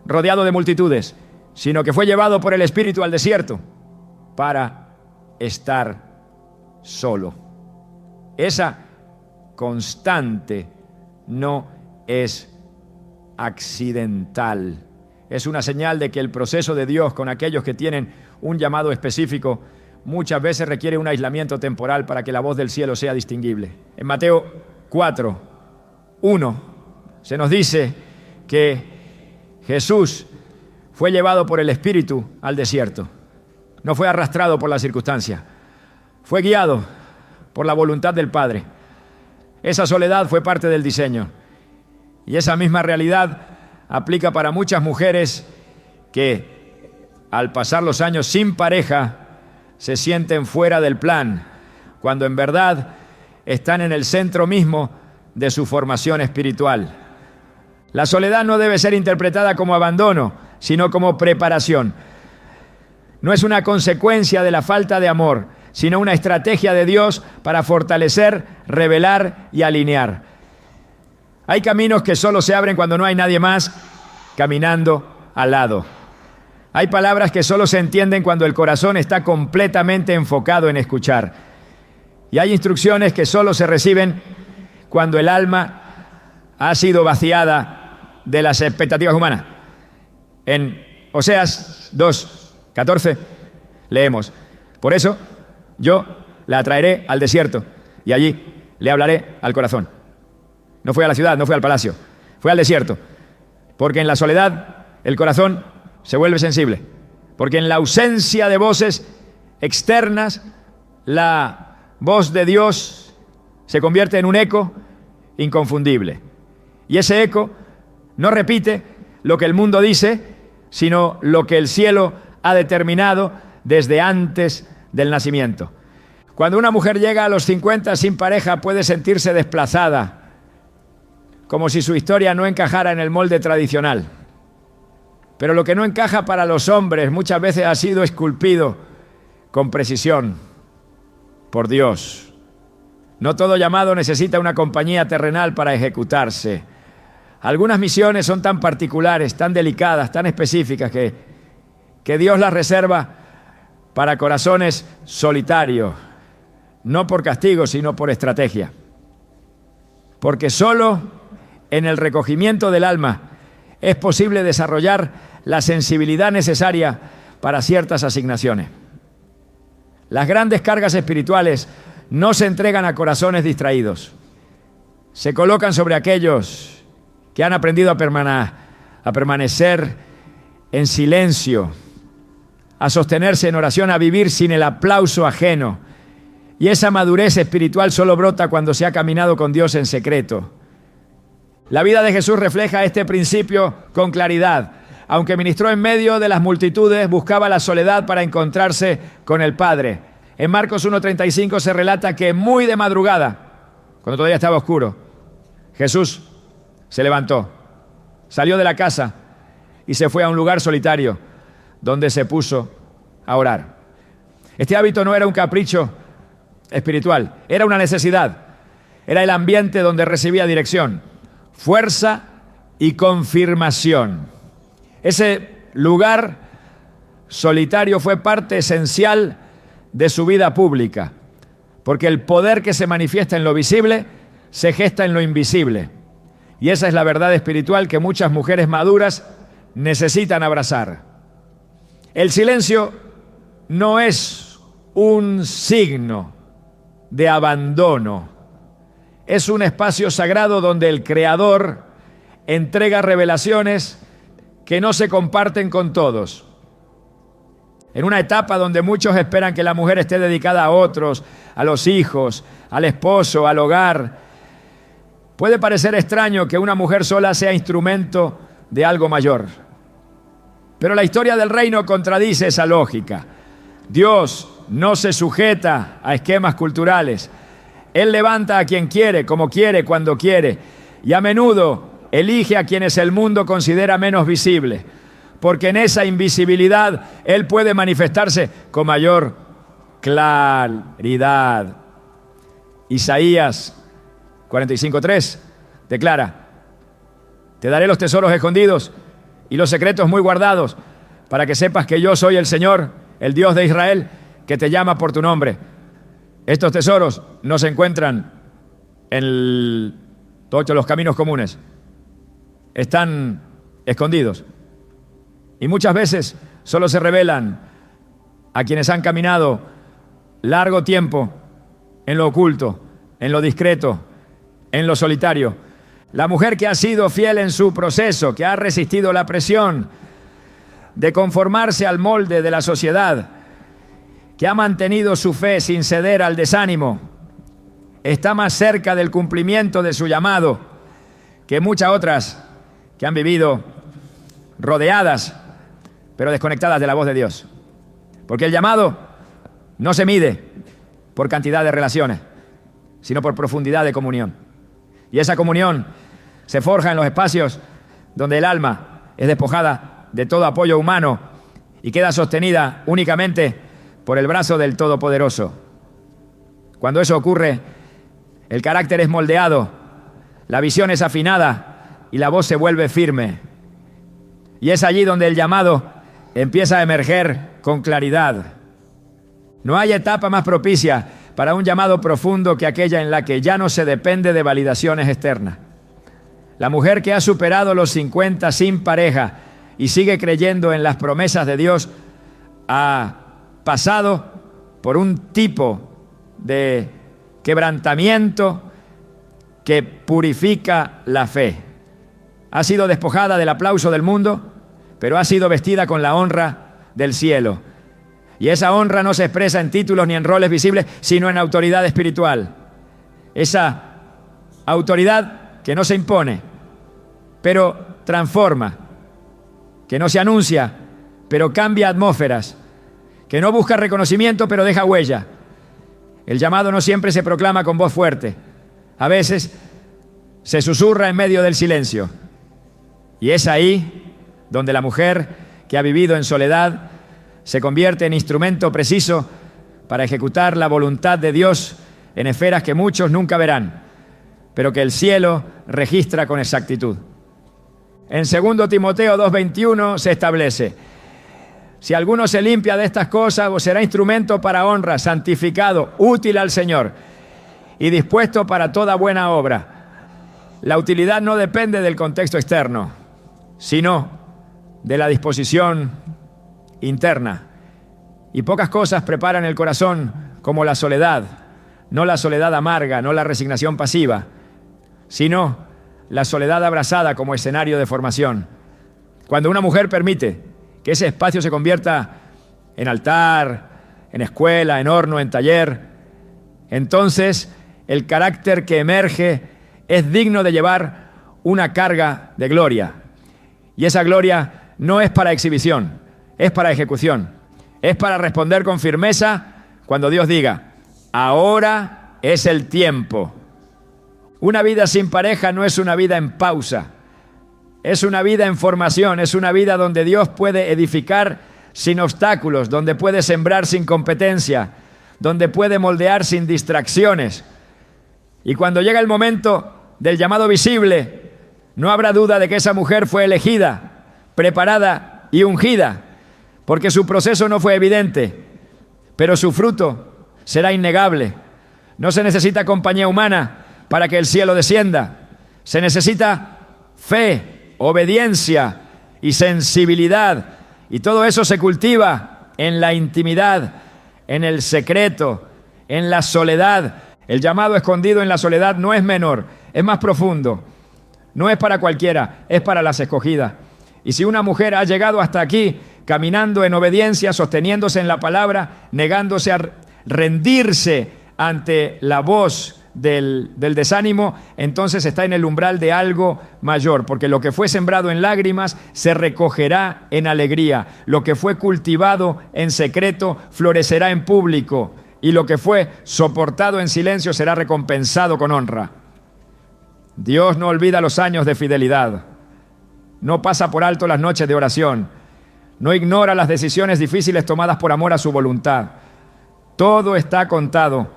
rodeado de multitudes, sino que fue llevado por el Espíritu al desierto para estar solo. Esa constante no es accidental. Es una señal de que el proceso de Dios con aquellos que tienen un llamado específico muchas veces requiere un aislamiento temporal para que la voz del cielo sea distinguible. En Mateo 4:1 se nos dice que Jesús fue llevado por el Espíritu al desierto. No fue arrastrado por la circunstancia. Fue guiado por la voluntad del Padre. Esa soledad fue parte del diseño. Y esa misma realidad aplica para muchas mujeres que, al pasar los años sin pareja, se sienten fuera del plan, cuando en verdad están en el centro mismo de su formación espiritual. La soledad no debe ser interpretada como abandono, sino como preparación. No es una consecuencia de la falta de amor, sino una estrategia de Dios para fortalecer, revelar y alinear. Hay caminos que solo se abren cuando no hay nadie más caminando al lado. Hay palabras que solo se entienden cuando el corazón está completamente enfocado en escuchar. Y hay instrucciones que solo se reciben cuando el alma ha sido vaciada de las expectativas humanas. En Oseas 2:14 leemos: por eso yo la atraeré al desierto y allí le hablaré al corazón. No fue a la ciudad, no fue al palacio, fue al desierto. Porque en la soledad el corazón se vuelve sensible. Porque en la ausencia de voces externas, la voz de Dios se convierte en un eco inconfundible. Y ese eco no repite lo que el mundo dice, sino lo que el cielo ha determinado desde antes del nacimiento. Cuando una mujer llega a los 50 sin pareja, puede sentirse desplazada, como si su historia no encajara en el molde tradicional. Pero lo que no encaja para los hombres muchas veces ha sido esculpido con precisión por Dios. No todo llamado necesita una compañía terrenal para ejecutarse. Algunas misiones son tan particulares, tan delicadas, tan específicas que Dios las reserva para corazones solitarios, no por castigo, sino por estrategia. Porque solo en el recogimiento del alma es posible desarrollar la sensibilidad necesaria para ciertas asignaciones. Las grandes cargas espirituales no se entregan a corazones distraídos. Se colocan sobre aquellos que han aprendido a permanecer en silencio, a sostenerse en oración, a vivir sin el aplauso ajeno. Y esa madurez espiritual solo brota cuando se ha caminado con Dios en secreto. La vida de Jesús refleja este principio con claridad. Aunque ministró en medio de las multitudes, buscaba la soledad para encontrarse con el Padre. En Marcos 1:35 se relata que muy de madrugada, cuando todavía estaba oscuro, Jesús se levantó, salió de la casa y se fue a un lugar solitario donde se puso a orar. Este hábito no era un capricho espiritual, era una necesidad. Era el ambiente donde recibía dirección, fuerza y confirmación. Ese lugar solitario fue parte esencial de su vida pública, porque el poder que se manifiesta en lo visible se gesta en lo invisible. Y esa es la verdad espiritual que muchas mujeres maduras necesitan abrazar. El silencio no es un signo de abandono. Es un espacio sagrado donde el Creador entrega revelaciones que no se comparten con todos. En una etapa donde muchos esperan que la mujer esté dedicada a otros, a los hijos, al esposo, al hogar, puede parecer extraño que una mujer sola sea instrumento de algo mayor. Pero la historia del reino contradice esa lógica. Dios no se sujeta a esquemas culturales. Él levanta a quien quiere, como quiere, cuando quiere, y a menudo elige a quienes el mundo considera menos visibles, porque en esa invisibilidad Él puede manifestarse con mayor claridad. Isaías 45:3 declara: te daré los tesoros escondidos y los secretos muy guardados, para que sepas que yo soy el Señor, el Dios de Israel, que te llama por tu nombre. Estos tesoros no se encuentran en todos los caminos comunes. Están escondidos. Y muchas veces solo se revelan a quienes han caminado largo tiempo en lo oculto, en lo discreto, en lo solitario. La mujer que ha sido fiel en su proceso, que ha resistido la presión de conformarse al molde de la sociedad, que ha mantenido su fe sin ceder al desánimo, está más cerca del cumplimiento de su llamado que muchas otras que han vivido rodeadas, pero desconectadas de la voz de Dios. Porque el llamado no se mide por cantidad de relaciones, sino por profundidad de comunión. Y esa comunión se forja en los espacios donde el alma es despojada de todo apoyo humano y queda sostenida únicamente por el brazo del Todopoderoso. Cuando eso ocurre, el carácter es moldeado, la visión es afinada y la voz se vuelve firme. Y es allí donde el llamado empieza a emerger con claridad. No hay etapa más propicia para un llamado profundo que aquella en la que ya no se depende de validaciones externas. La mujer que ha superado los 50 sin pareja y sigue creyendo en las promesas de Dios ha pasado por un tipo de quebrantamiento que purifica la fe. Ha sido despojada del aplauso del mundo, pero ha sido vestida con la honra del cielo. Y esa honra no se expresa en títulos ni en roles visibles, sino en autoridad espiritual. Esa autoridad que no se impone, pero transforma, que no se anuncia, pero cambia atmósferas, que no busca reconocimiento, pero deja huella. El llamado no siempre se proclama con voz fuerte. A veces se susurra en medio del silencio. Y es ahí donde la mujer que ha vivido en soledad se convierte en instrumento preciso para ejecutar la voluntad de Dios en esferas que muchos nunca verán, pero que el cielo registra con exactitud. En 2 Timoteo 2:21 se establece: si alguno se limpia de estas cosas, o será instrumento para honra, santificado, útil al Señor y dispuesto para toda buena obra. La utilidad no depende del contexto externo, sino de la disposición interna. Y pocas cosas preparan el corazón como la soledad, no la soledad amarga, no la resignación pasiva, sino la soledad abrazada como escenario de formación. Cuando una mujer permite que ese espacio se convierta en altar, en escuela, en horno, en taller, entonces el carácter que emerge es digno de llevar una carga de gloria. Y esa gloria no es para exhibición, es para ejecución. Es para responder con firmeza cuando Dios diga, ahora es el tiempo. Una vida sin pareja no es una vida en pausa. Es una vida en formación, es una vida donde Dios puede edificar sin obstáculos, donde puede sembrar sin competencia, donde puede moldear sin distracciones. Y cuando llega el momento del llamado visible, no habrá duda de que esa mujer fue elegida, preparada y ungida, porque su proceso no fue evidente, pero su fruto será innegable. No se necesita compañía humana para que el cielo descienda. Se necesita fe, obediencia y sensibilidad. Y todo eso se cultiva en la intimidad, en el secreto, en la soledad. El llamado escondido en la soledad no es menor, es más profundo. No es para cualquiera, es para las escogidas. Y si una mujer ha llegado hasta aquí, caminando en obediencia, sosteniéndose en la palabra, negándose a rendirse ante la voz del desánimo, entonces está en el umbral de algo mayor, porque lo que fue sembrado en lágrimas se recogerá en alegría, lo que fue cultivado en secreto florecerá en público, y lo que fue soportado en silencio será recompensado con honra. Dios no olvida los años de fidelidad, no pasa por alto las noches de oración, no ignora las decisiones difíciles tomadas por amor a su voluntad. Todo está contado,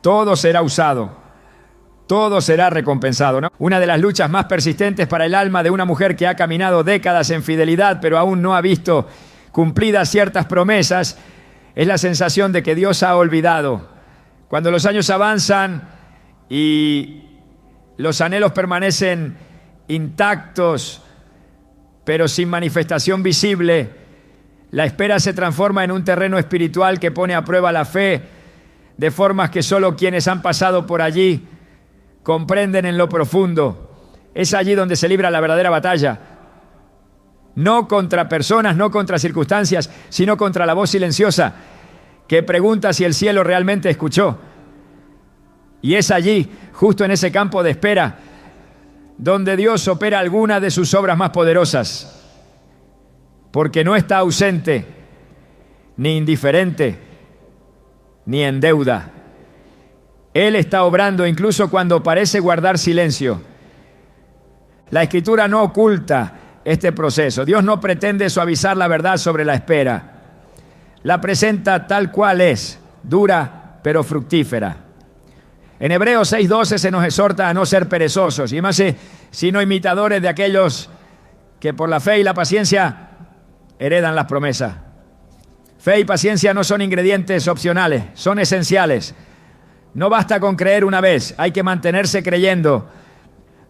todo será usado, todo será recompensado, ¿no? Una de las luchas más persistentes para el alma de una mujer que ha caminado décadas en fidelidad, pero aún no ha visto cumplidas ciertas promesas, es la sensación de que Dios ha olvidado. Cuando los años avanzan y los anhelos permanecen intactos, pero sin manifestación visible, la espera se transforma en un terreno espiritual que pone a prueba la fe de formas que solo quienes han pasado por allí comprenden en lo profundo. Es allí donde se libra la verdadera batalla. No contra personas, no contra circunstancias, sino contra la voz silenciosa que pregunta si el cielo realmente escuchó. Y es allí, justo en ese campo de espera, donde Dios opera alguna de sus obras más poderosas, porque no está ausente, ni indiferente, ni en deuda. Él está obrando incluso cuando parece guardar silencio. La Escritura no oculta este proceso. Dios no pretende suavizar la verdad sobre la espera. La presenta tal cual es, dura pero fructífera. En Hebreos 6:12 se nos exhorta a no ser perezosos, y más sino imitadores de aquellos que por la fe y la paciencia heredan las promesas. Fe y paciencia no son ingredientes opcionales, son esenciales. No basta con creer una vez, hay que mantenerse creyendo.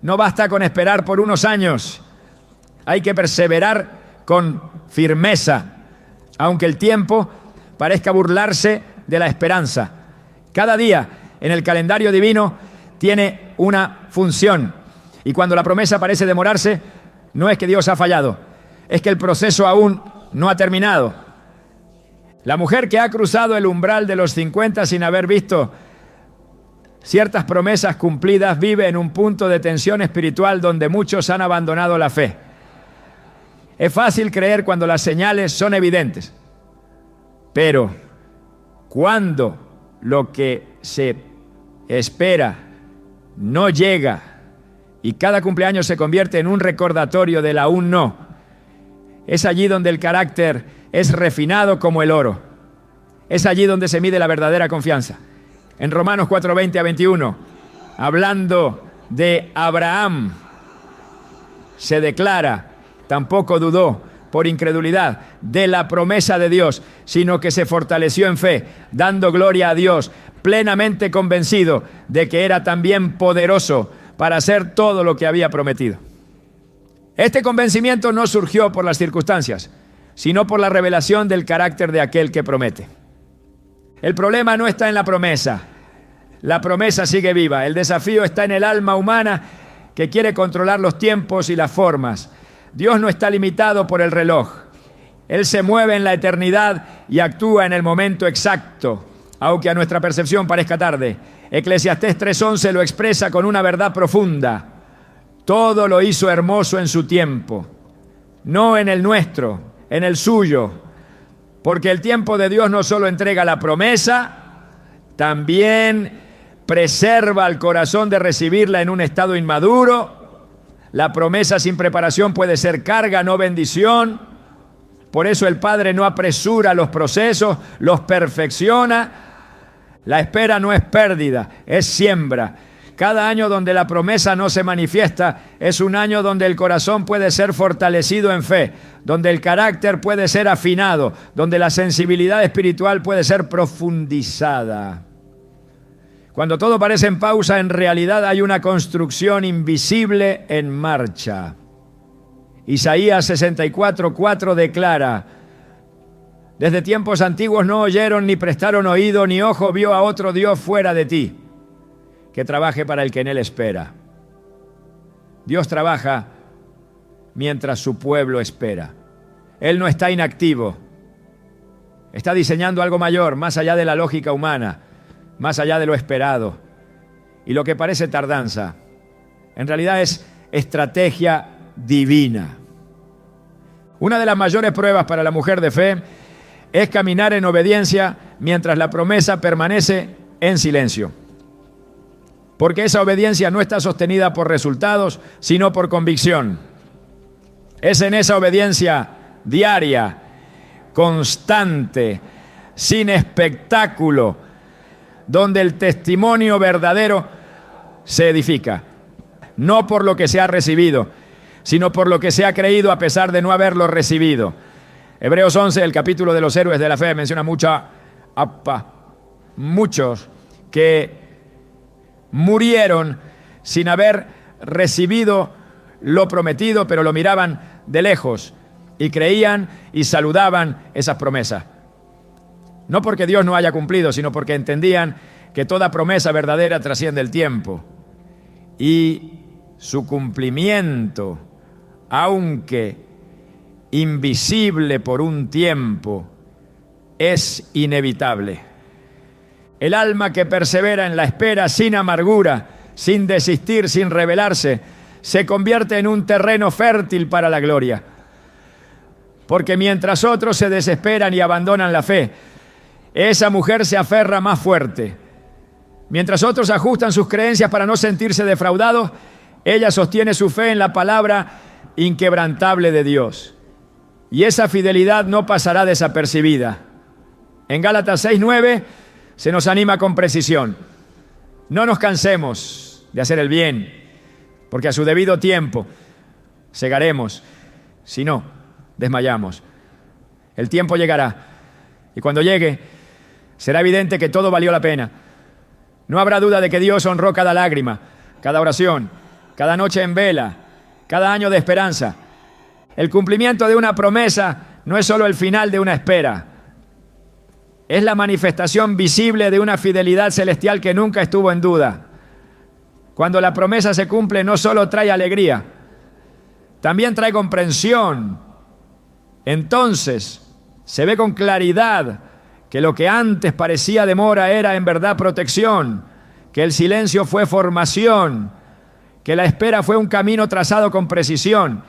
No basta con esperar por unos años, hay que perseverar con firmeza, aunque el tiempo parezca burlarse de la esperanza. Cada día en el calendario divino tiene una función, y cuando la promesa parece demorarse, no es que Dios ha fallado, es que el proceso aún no ha terminado. La mujer que ha cruzado el umbral de los 50 sin haber visto ciertas promesas cumplidas vive en un punto de tensión espiritual donde muchos han abandonado la fe. Es fácil creer cuando las señales son evidentes, pero cuando lo que se espera no llega y cada cumpleaños se convierte en un recordatorio del aún no, es allí donde el carácter es refinado como el oro. Es allí donde se mide la verdadera confianza. En Romanos 4:20-21, hablando de Abraham, se declara, tampoco dudó por incredulidad de la promesa de Dios, sino que se fortaleció en fe, dando gloria a Dios, plenamente convencido de que era también poderoso para hacer todo lo que había prometido. Este convencimiento no surgió por las circunstancias, sino por la revelación del carácter de aquel que promete. El problema no está en la promesa sigue viva. El desafío está en el alma humana que quiere controlar los tiempos y las formas. Dios no está limitado por el reloj Él se mueve en la eternidad y actúa en el momento exacto, aunque a nuestra percepción parezca tarde. Eclesiastés 3:11 lo expresa con una verdad profunda. Todo lo hizo hermoso en su tiempo, no en el nuestro, en el suyo. Porque el tiempo de Dios no solo entrega la promesa, también preserva al corazón de recibirla en un estado inmaduro. La promesa sin preparación puede ser carga, no bendición. Por eso el Padre no apresura los procesos, los perfecciona. La espera no es pérdida, es siembra. Cada año donde la promesa no se manifiesta es un año donde el corazón puede ser fortalecido en fe, donde el carácter puede ser afinado, donde la sensibilidad espiritual puede ser profundizada. Cuando todo parece en pausa, en realidad hay una construcción invisible en marcha. Isaías 64:4 declara: desde tiempos antiguos no oyeron ni prestaron oído, ni ojo vio a otro Dios fuera de ti, que trabaje para el que en él espera. Dios trabaja mientras su pueblo espera. Él no está inactivo. Está diseñando algo mayor, más allá de la lógica humana, más allá de lo esperado. Y lo que parece tardanza, en realidad es estrategia divina. Una de las mayores pruebas para la mujer de fe es caminar en obediencia mientras la promesa permanece en silencio. Porque esa obediencia no está sostenida por resultados, sino por convicción. Es en esa obediencia diaria, constante, sin espectáculo, donde el testimonio verdadero se edifica. No por lo que se ha recibido, sino por lo que se ha creído a pesar de no haberlo recibido. Hebreos 11, el capítulo de los héroes de la fe, menciona muchos que murieron sin haber recibido lo prometido, pero lo miraban de lejos y creían y saludaban esas promesas. No porque Dios no haya cumplido, sino porque entendían que toda promesa verdadera trasciende el tiempo. Y su cumplimiento, aunque invisible por un tiempo, es inevitable. El alma que persevera en la espera sin amargura, sin desistir, sin rebelarse, se convierte en un terreno fértil para la gloria. Porque mientras otros se desesperan y abandonan la fe, esa mujer se aferra más fuerte. Mientras otros ajustan sus creencias para no sentirse defraudados, ella sostiene su fe en la palabra inquebrantable de Dios. Y esa fidelidad no pasará desapercibida. En Gálatas 6:9 se nos anima con precisión: no nos cansemos de hacer el bien, porque a su debido tiempo segaremos, si no, desmayamos. El tiempo llegará, y cuando llegue, será evidente que todo valió la pena. No habrá duda de que Dios honró cada lágrima, cada oración, cada noche en vela, cada año de esperanza. El cumplimiento de una promesa no es solo el final de una espera. Es la manifestación visible de una fidelidad celestial que nunca estuvo en duda. Cuando la promesa se cumple, no solo trae alegría, también trae comprensión. Entonces, se ve con claridad que lo que antes parecía demora era en verdad protección, que el silencio fue formación, que la espera fue un camino trazado con precisión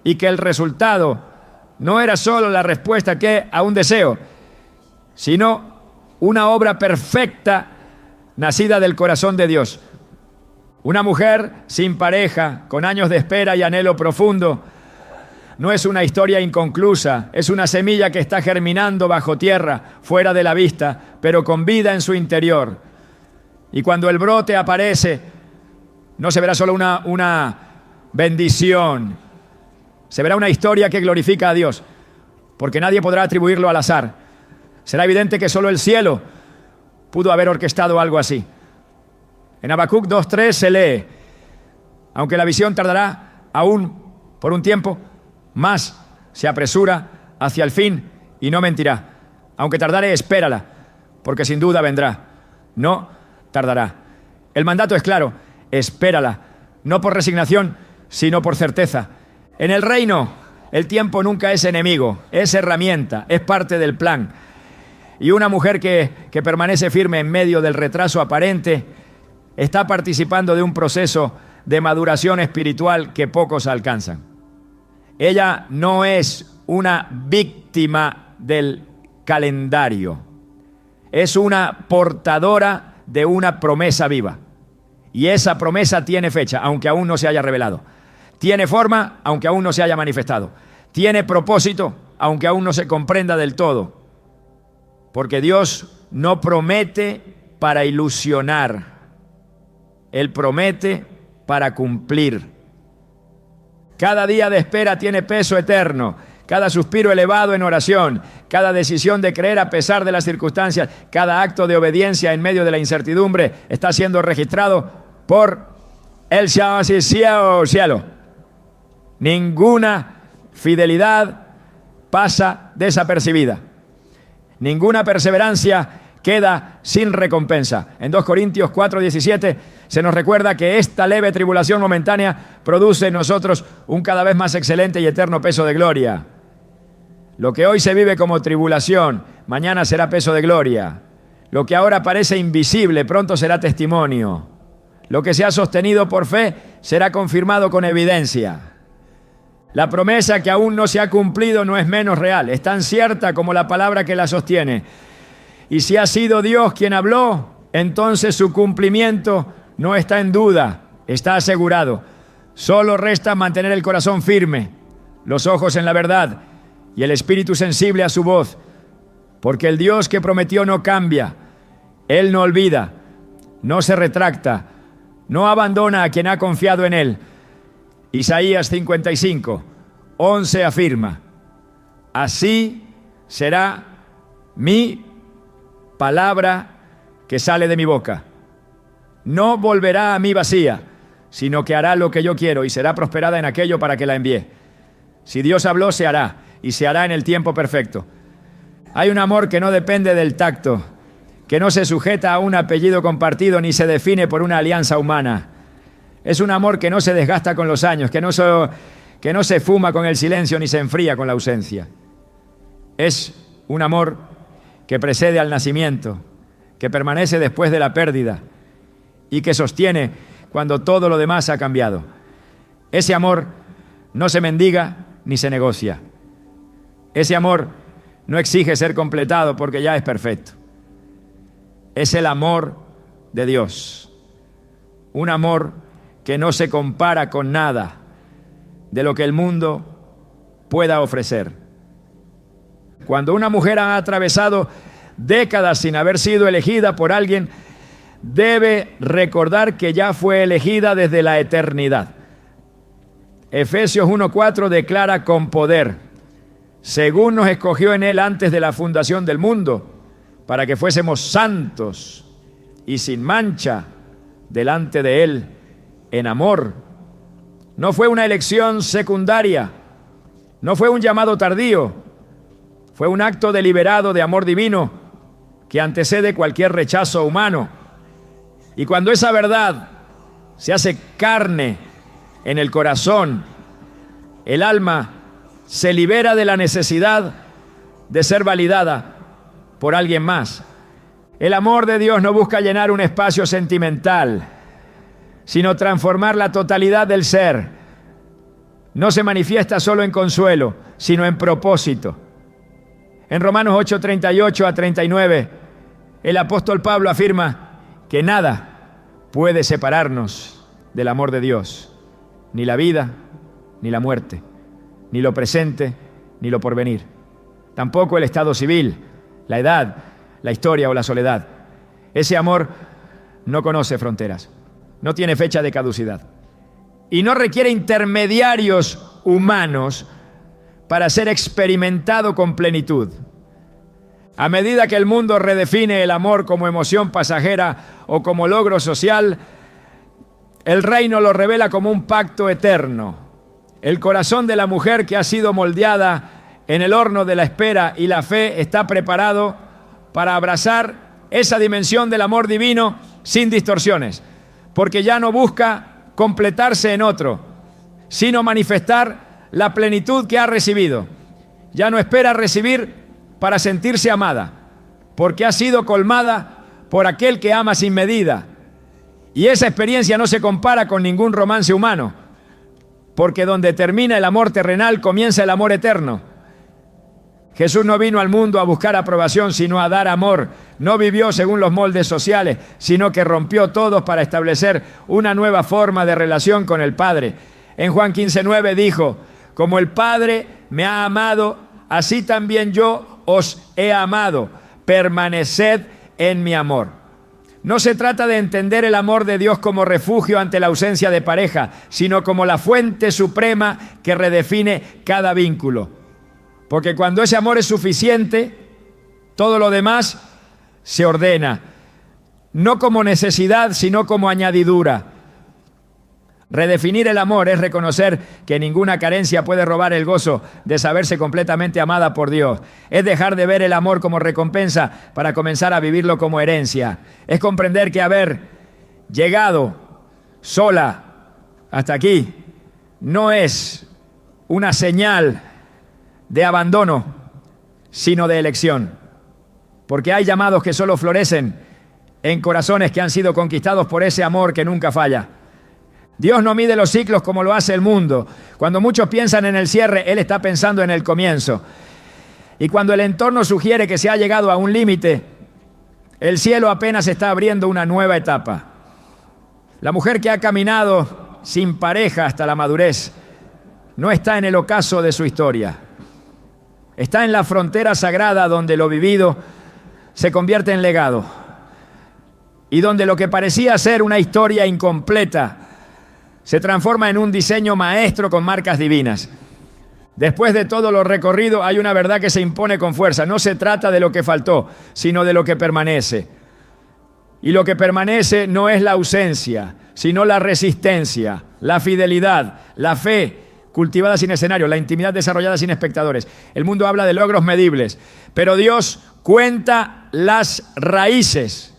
y que el resultado no era solo la respuesta a un deseo, sino una obra perfecta nacida del corazón de Dios. Una mujer sin pareja, con años de espera y anhelo profundo, no es una historia inconclusa, es una semilla que está germinando bajo tierra, fuera de la vista, pero con vida en su interior. Y cuando el brote aparece, no se verá solo una bendición, se verá una historia que glorifica a Dios, porque nadie podrá atribuirlo al azar. Será evidente que solo el cielo pudo haber orquestado algo así. En Habacuc 2:3 se lee: aunque la visión tardará aún por un tiempo, más se apresura hacia el fin y no mentirá. Aunque tardare, espérala, porque sin duda vendrá. No tardará. El mandato es claro: espérala, no por resignación, sino por certeza. En el reino El tiempo nunca es enemigo, es herramienta, es parte del plan. Y una mujer que permanece firme en medio del retraso aparente está participando de un proceso de maduración espiritual que pocos alcanzan. Ella no es una víctima del calendario, es una portadora de una promesa viva. Y esa promesa tiene fecha, aunque aún no se haya revelado. Tiene forma, aunque aún no se haya manifestado. Tiene propósito, aunque aún no se comprenda del todo. Porque Dios no promete para ilusionar. Él promete para cumplir. Cada día de espera tiene peso eterno. Cada suspiro elevado en oración, cada decisión de creer a pesar de las circunstancias, cada acto de obediencia en medio de la incertidumbre está siendo registrado por el cielo. Ninguna fidelidad pasa desapercibida. Ninguna perseverancia queda sin recompensa. En 2 Corintios 4:17 se nos recuerda que esta leve tribulación momentánea produce en nosotros un cada vez más excelente y eterno peso de gloria. Lo que hoy se vive como tribulación, mañana será peso de gloria. Lo que ahora parece invisible, pronto será testimonio. Lo que se ha sostenido por fe será confirmado con evidencia. La promesa que aún no se ha cumplido no es menos real, es tan cierta como la palabra que la sostiene. Y si ha sido Dios quien habló, entonces su cumplimiento no está en duda, está asegurado. Solo resta mantener el corazón firme, los ojos en la verdad y el espíritu sensible a su voz, porque el Dios que prometió no cambia, Él no olvida, no se retracta, no abandona a quien ha confiado en Él. Isaías 55:11 afirma: así será mi palabra que sale de mi boca. No volverá a mí vacía, sino que hará lo que yo quiero y será prosperada en aquello para que la envié. Si Dios habló, se hará, y se hará en el tiempo perfecto. Hay un amor que no depende del tacto, que no se sujeta a un apellido compartido ni se define por una alianza humana. Es un amor que no se desgasta con los años, que no se fuma con el silencio ni se enfría con la ausencia. Es un amor que precede al nacimiento, que permanece después de la pérdida y que sostiene cuando todo lo demás ha cambiado. Ese amor no se mendiga ni se negocia. Ese amor no exige ser completado porque ya es perfecto. Es el amor de Dios. Un amor que no se compara con nada de lo que el mundo pueda ofrecer. Cuando una mujer ha atravesado décadas sin haber sido elegida por alguien, debe recordar que ya fue elegida desde la eternidad. Efesios 1:4 declara con poder: según nos escogió en Él antes de la fundación del mundo, para que fuésemos santos y sin mancha delante de Él en amor. No fue una elección secundaria, no fue un llamado tardío, fue un acto deliberado de amor divino que antecede cualquier rechazo humano. Y cuando esa verdad se hace carne en el corazón, el alma se libera de la necesidad de ser validada por alguien más. El amor de Dios no busca llenar un espacio sentimental, sino transformar la totalidad del ser. No se manifiesta solo en consuelo, sino en propósito. En Romanos 8:38-39, el apóstol Pablo afirma que nada puede separarnos del amor de Dios, ni la vida, ni la muerte, ni lo presente, ni lo porvenir. Tampoco el estado civil, la edad, la historia o la soledad. Ese amor no conoce fronteras, no tiene fecha de caducidad y no requiere intermediarios humanos para ser experimentado con plenitud. A medida que el mundo redefine el amor como emoción pasajera o como logro social, el reino lo revela como un pacto eterno. El corazón de la mujer que ha sido moldeada en el horno de la espera y la fe está preparado para abrazar esa dimensión del amor divino sin distorsiones, porque ya no busca completarse en otro, sino manifestar la plenitud que ha recibido. Ya no espera recibir para sentirse amada, porque ha sido colmada por aquel que ama sin medida. Y esa experiencia no se compara con ningún romance humano, porque donde termina el amor terrenal comienza el amor eterno. Jesús no vino al mundo a buscar aprobación, sino a dar amor. No vivió según los moldes sociales, sino que rompió todos para establecer una nueva forma de relación con el Padre. En Juan 15:9 dijo: como el Padre me ha amado, así también yo os he amado. Permaneced en mi amor. No se trata de entender el amor de Dios como refugio ante la ausencia de pareja, sino como la fuente suprema que redefine cada vínculo. Porque cuando ese amor es suficiente, todo lo demás se ordena, no como necesidad, sino como añadidura. Redefinir el amor es reconocer que ninguna carencia puede robar el gozo de saberse completamente amada por Dios. Es dejar de ver el amor como recompensa para comenzar a vivirlo como herencia. Es comprender que haber llegado sola hasta aquí no es una señal de abandono, sino de elección. Porque hay llamados que solo florecen en corazones que han sido conquistados por ese amor que nunca falla. Dios no mide los ciclos como lo hace el mundo. Cuando muchos piensan en el cierre, Él está pensando en el comienzo. Y cuando el entorno sugiere que se ha llegado a un límite, el cielo apenas está abriendo una nueva etapa. La mujer que ha caminado sin pareja hasta la madurez no está en el ocaso de su historia. Está en la frontera sagrada donde lo vivido se convierte en legado y donde lo que parecía ser una historia incompleta se transforma en un diseño maestro con marcas divinas. Después de todo lo recorrido hay una verdad que se impone con fuerza. No se trata de lo que faltó, sino de lo que permanece. Y lo que permanece no es la ausencia, sino la resistencia, la fidelidad, la fe cultivada sin escenario, la intimidad desarrollada sin espectadores. El mundo habla de logros medibles, pero Dios cuenta las raíces.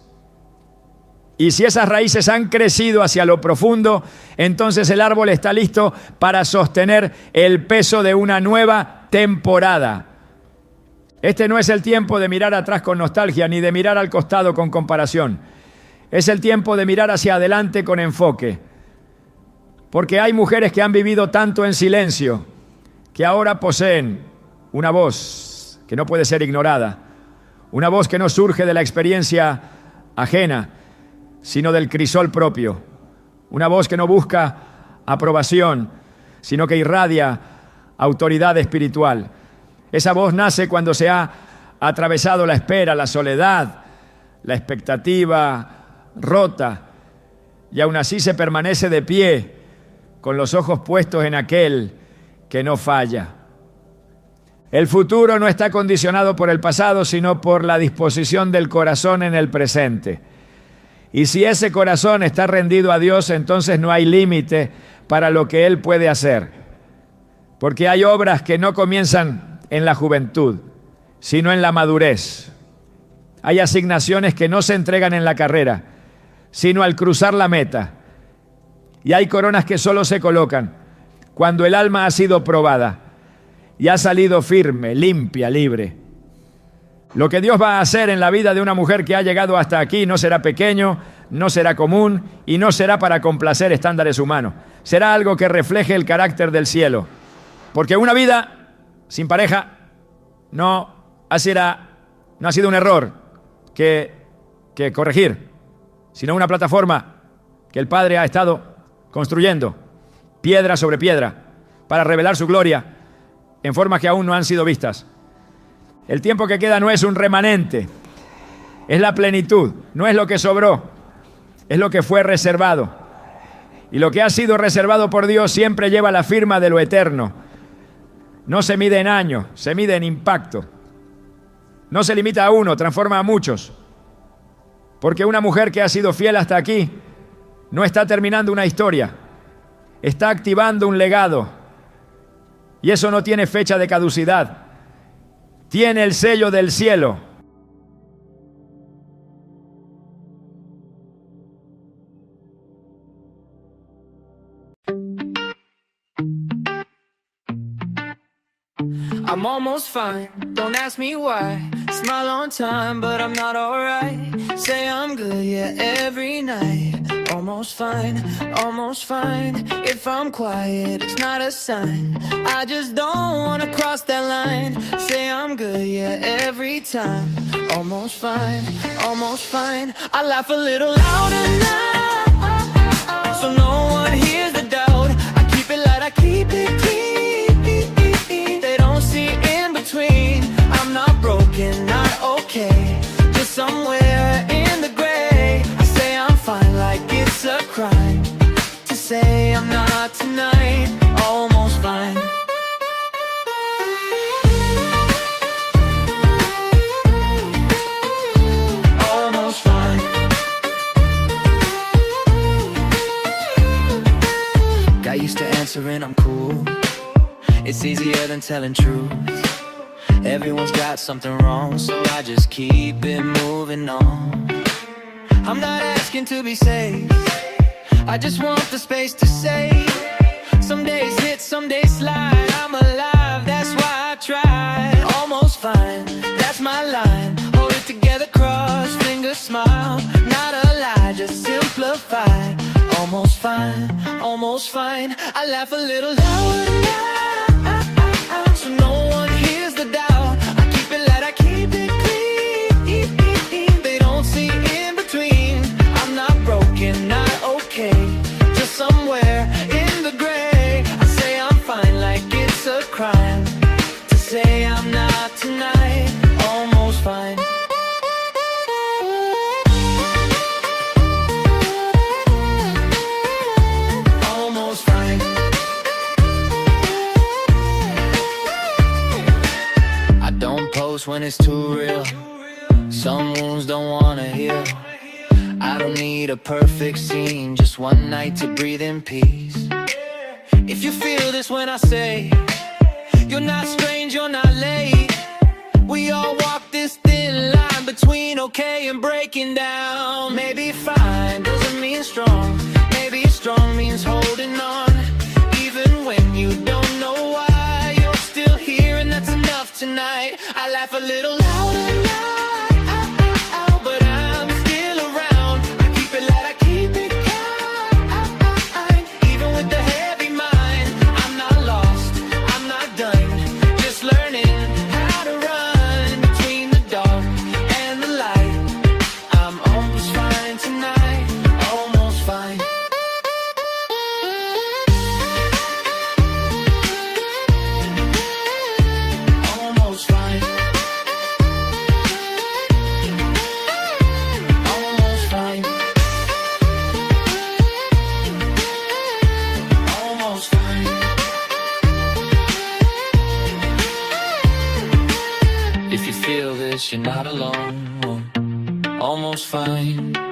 Y si esas raíces han crecido hacia lo profundo, entonces el árbol está listo para sostener el peso de una nueva temporada. Este no es el tiempo de mirar atrás con nostalgia, ni de mirar al costado con comparación. Es el tiempo de mirar hacia adelante con enfoque. Porque hay mujeres que han vivido tanto en silencio, que ahora poseen una voz que no puede ser ignorada, una voz que no surge de la experiencia ajena, sino del crisol propio, una voz que no busca aprobación, sino que irradia autoridad espiritual. Esa voz nace cuando se ha atravesado la espera, la soledad, la expectativa rota, y aún así se permanece de pie, con los ojos puestos en aquel que no falla. El futuro no está condicionado por el pasado, sino por la disposición del corazón en el presente. Y si ese corazón está rendido a Dios, entonces no hay límite para lo que Él puede hacer. Porque hay obras que no comienzan en la juventud, sino en la madurez. Hay asignaciones que no se entregan en la carrera, sino al cruzar la meta. Y hay coronas que solo se colocan cuando el alma ha sido probada y ha salido firme, limpia, libre. Lo que Dios va a hacer en la vida de una mujer que ha llegado hasta aquí no será pequeño, no será común y no será para complacer estándares humanos. Será algo que refleje el carácter del cielo. Porque una vida sin pareja no ha sido un error que corregir, sino una plataforma que el Padre ha estado construyendo piedra sobre piedra para revelar su gloria en formas que aún no han sido vistas. El tiempo que queda no es un remanente, es la plenitud, no es lo que sobró, es lo que fue reservado. Y lo que ha sido reservado por Dios siempre lleva la firma de lo eterno. No se mide en años, se mide en impacto. No se limita a uno, transforma a muchos. Porque una mujer que ha sido fiel hasta aquí no está terminando una historia, está activando un legado. Y eso no tiene fecha de caducidad. Tiene el sello del cielo. I'm almost fine, don't ask me why. Smile on time, but I'm not alright. Say I'm good, yeah, every night. Almost fine, almost fine. If I'm quiet, it's not a sign. I just don't wanna cross that line. Say I'm good, yeah, every time. Almost fine, almost fine. I laugh a little louder now, so no one hears the doubt. I keep it light, I keep it clean. They don't see in between. I'm not broken, not okay, just somewhere in the gray. I say I'm fine like it's a crime to say I'm not tonight. Almost fine. Almost fine. Got used to answering I'm cool. It's easier than telling truth. Everyone's got something wrong, so I just keep it moving on. I'm not asking to be saved, I just want the space to say. Some days hit, some days slide. I'm alive, that's why I tried. Almost fine, that's my line. Hold it together, cross fingers, smile. Not a lie, just simplified. Almost fine, almost fine. I laugh a little louder now, so no one hears the doubt. I keep it light, I keep it clean. They don't see in between. I'm not broken, not okay, just somewhere in the gray. I say I'm fine like it's a crime to say I'm not tonight. Almost fine. Almost fine. I don't post when it's too real. Some wounds don't wanna heal. I don't need a perfect scene, just one night to breathe in peace. If you feel this when I say you're not strange, you're not late. We all walk this thin line between okay and breaking down. Maybe fine doesn't mean strong. Maybe strong means holding on. Even when you don't know why, you're still here and that's enough tonight. I laugh a little louder now, but I'm still around. I keep it light, I keep it kind. Even with the heavy mind, I'm not lost, I'm not done. Just learning how to run between the dark and the light. I'm almost fine tonight, almost fine. Almost fine. Almost fine. Almost fine. If you feel this, you're not alone. Almost fine.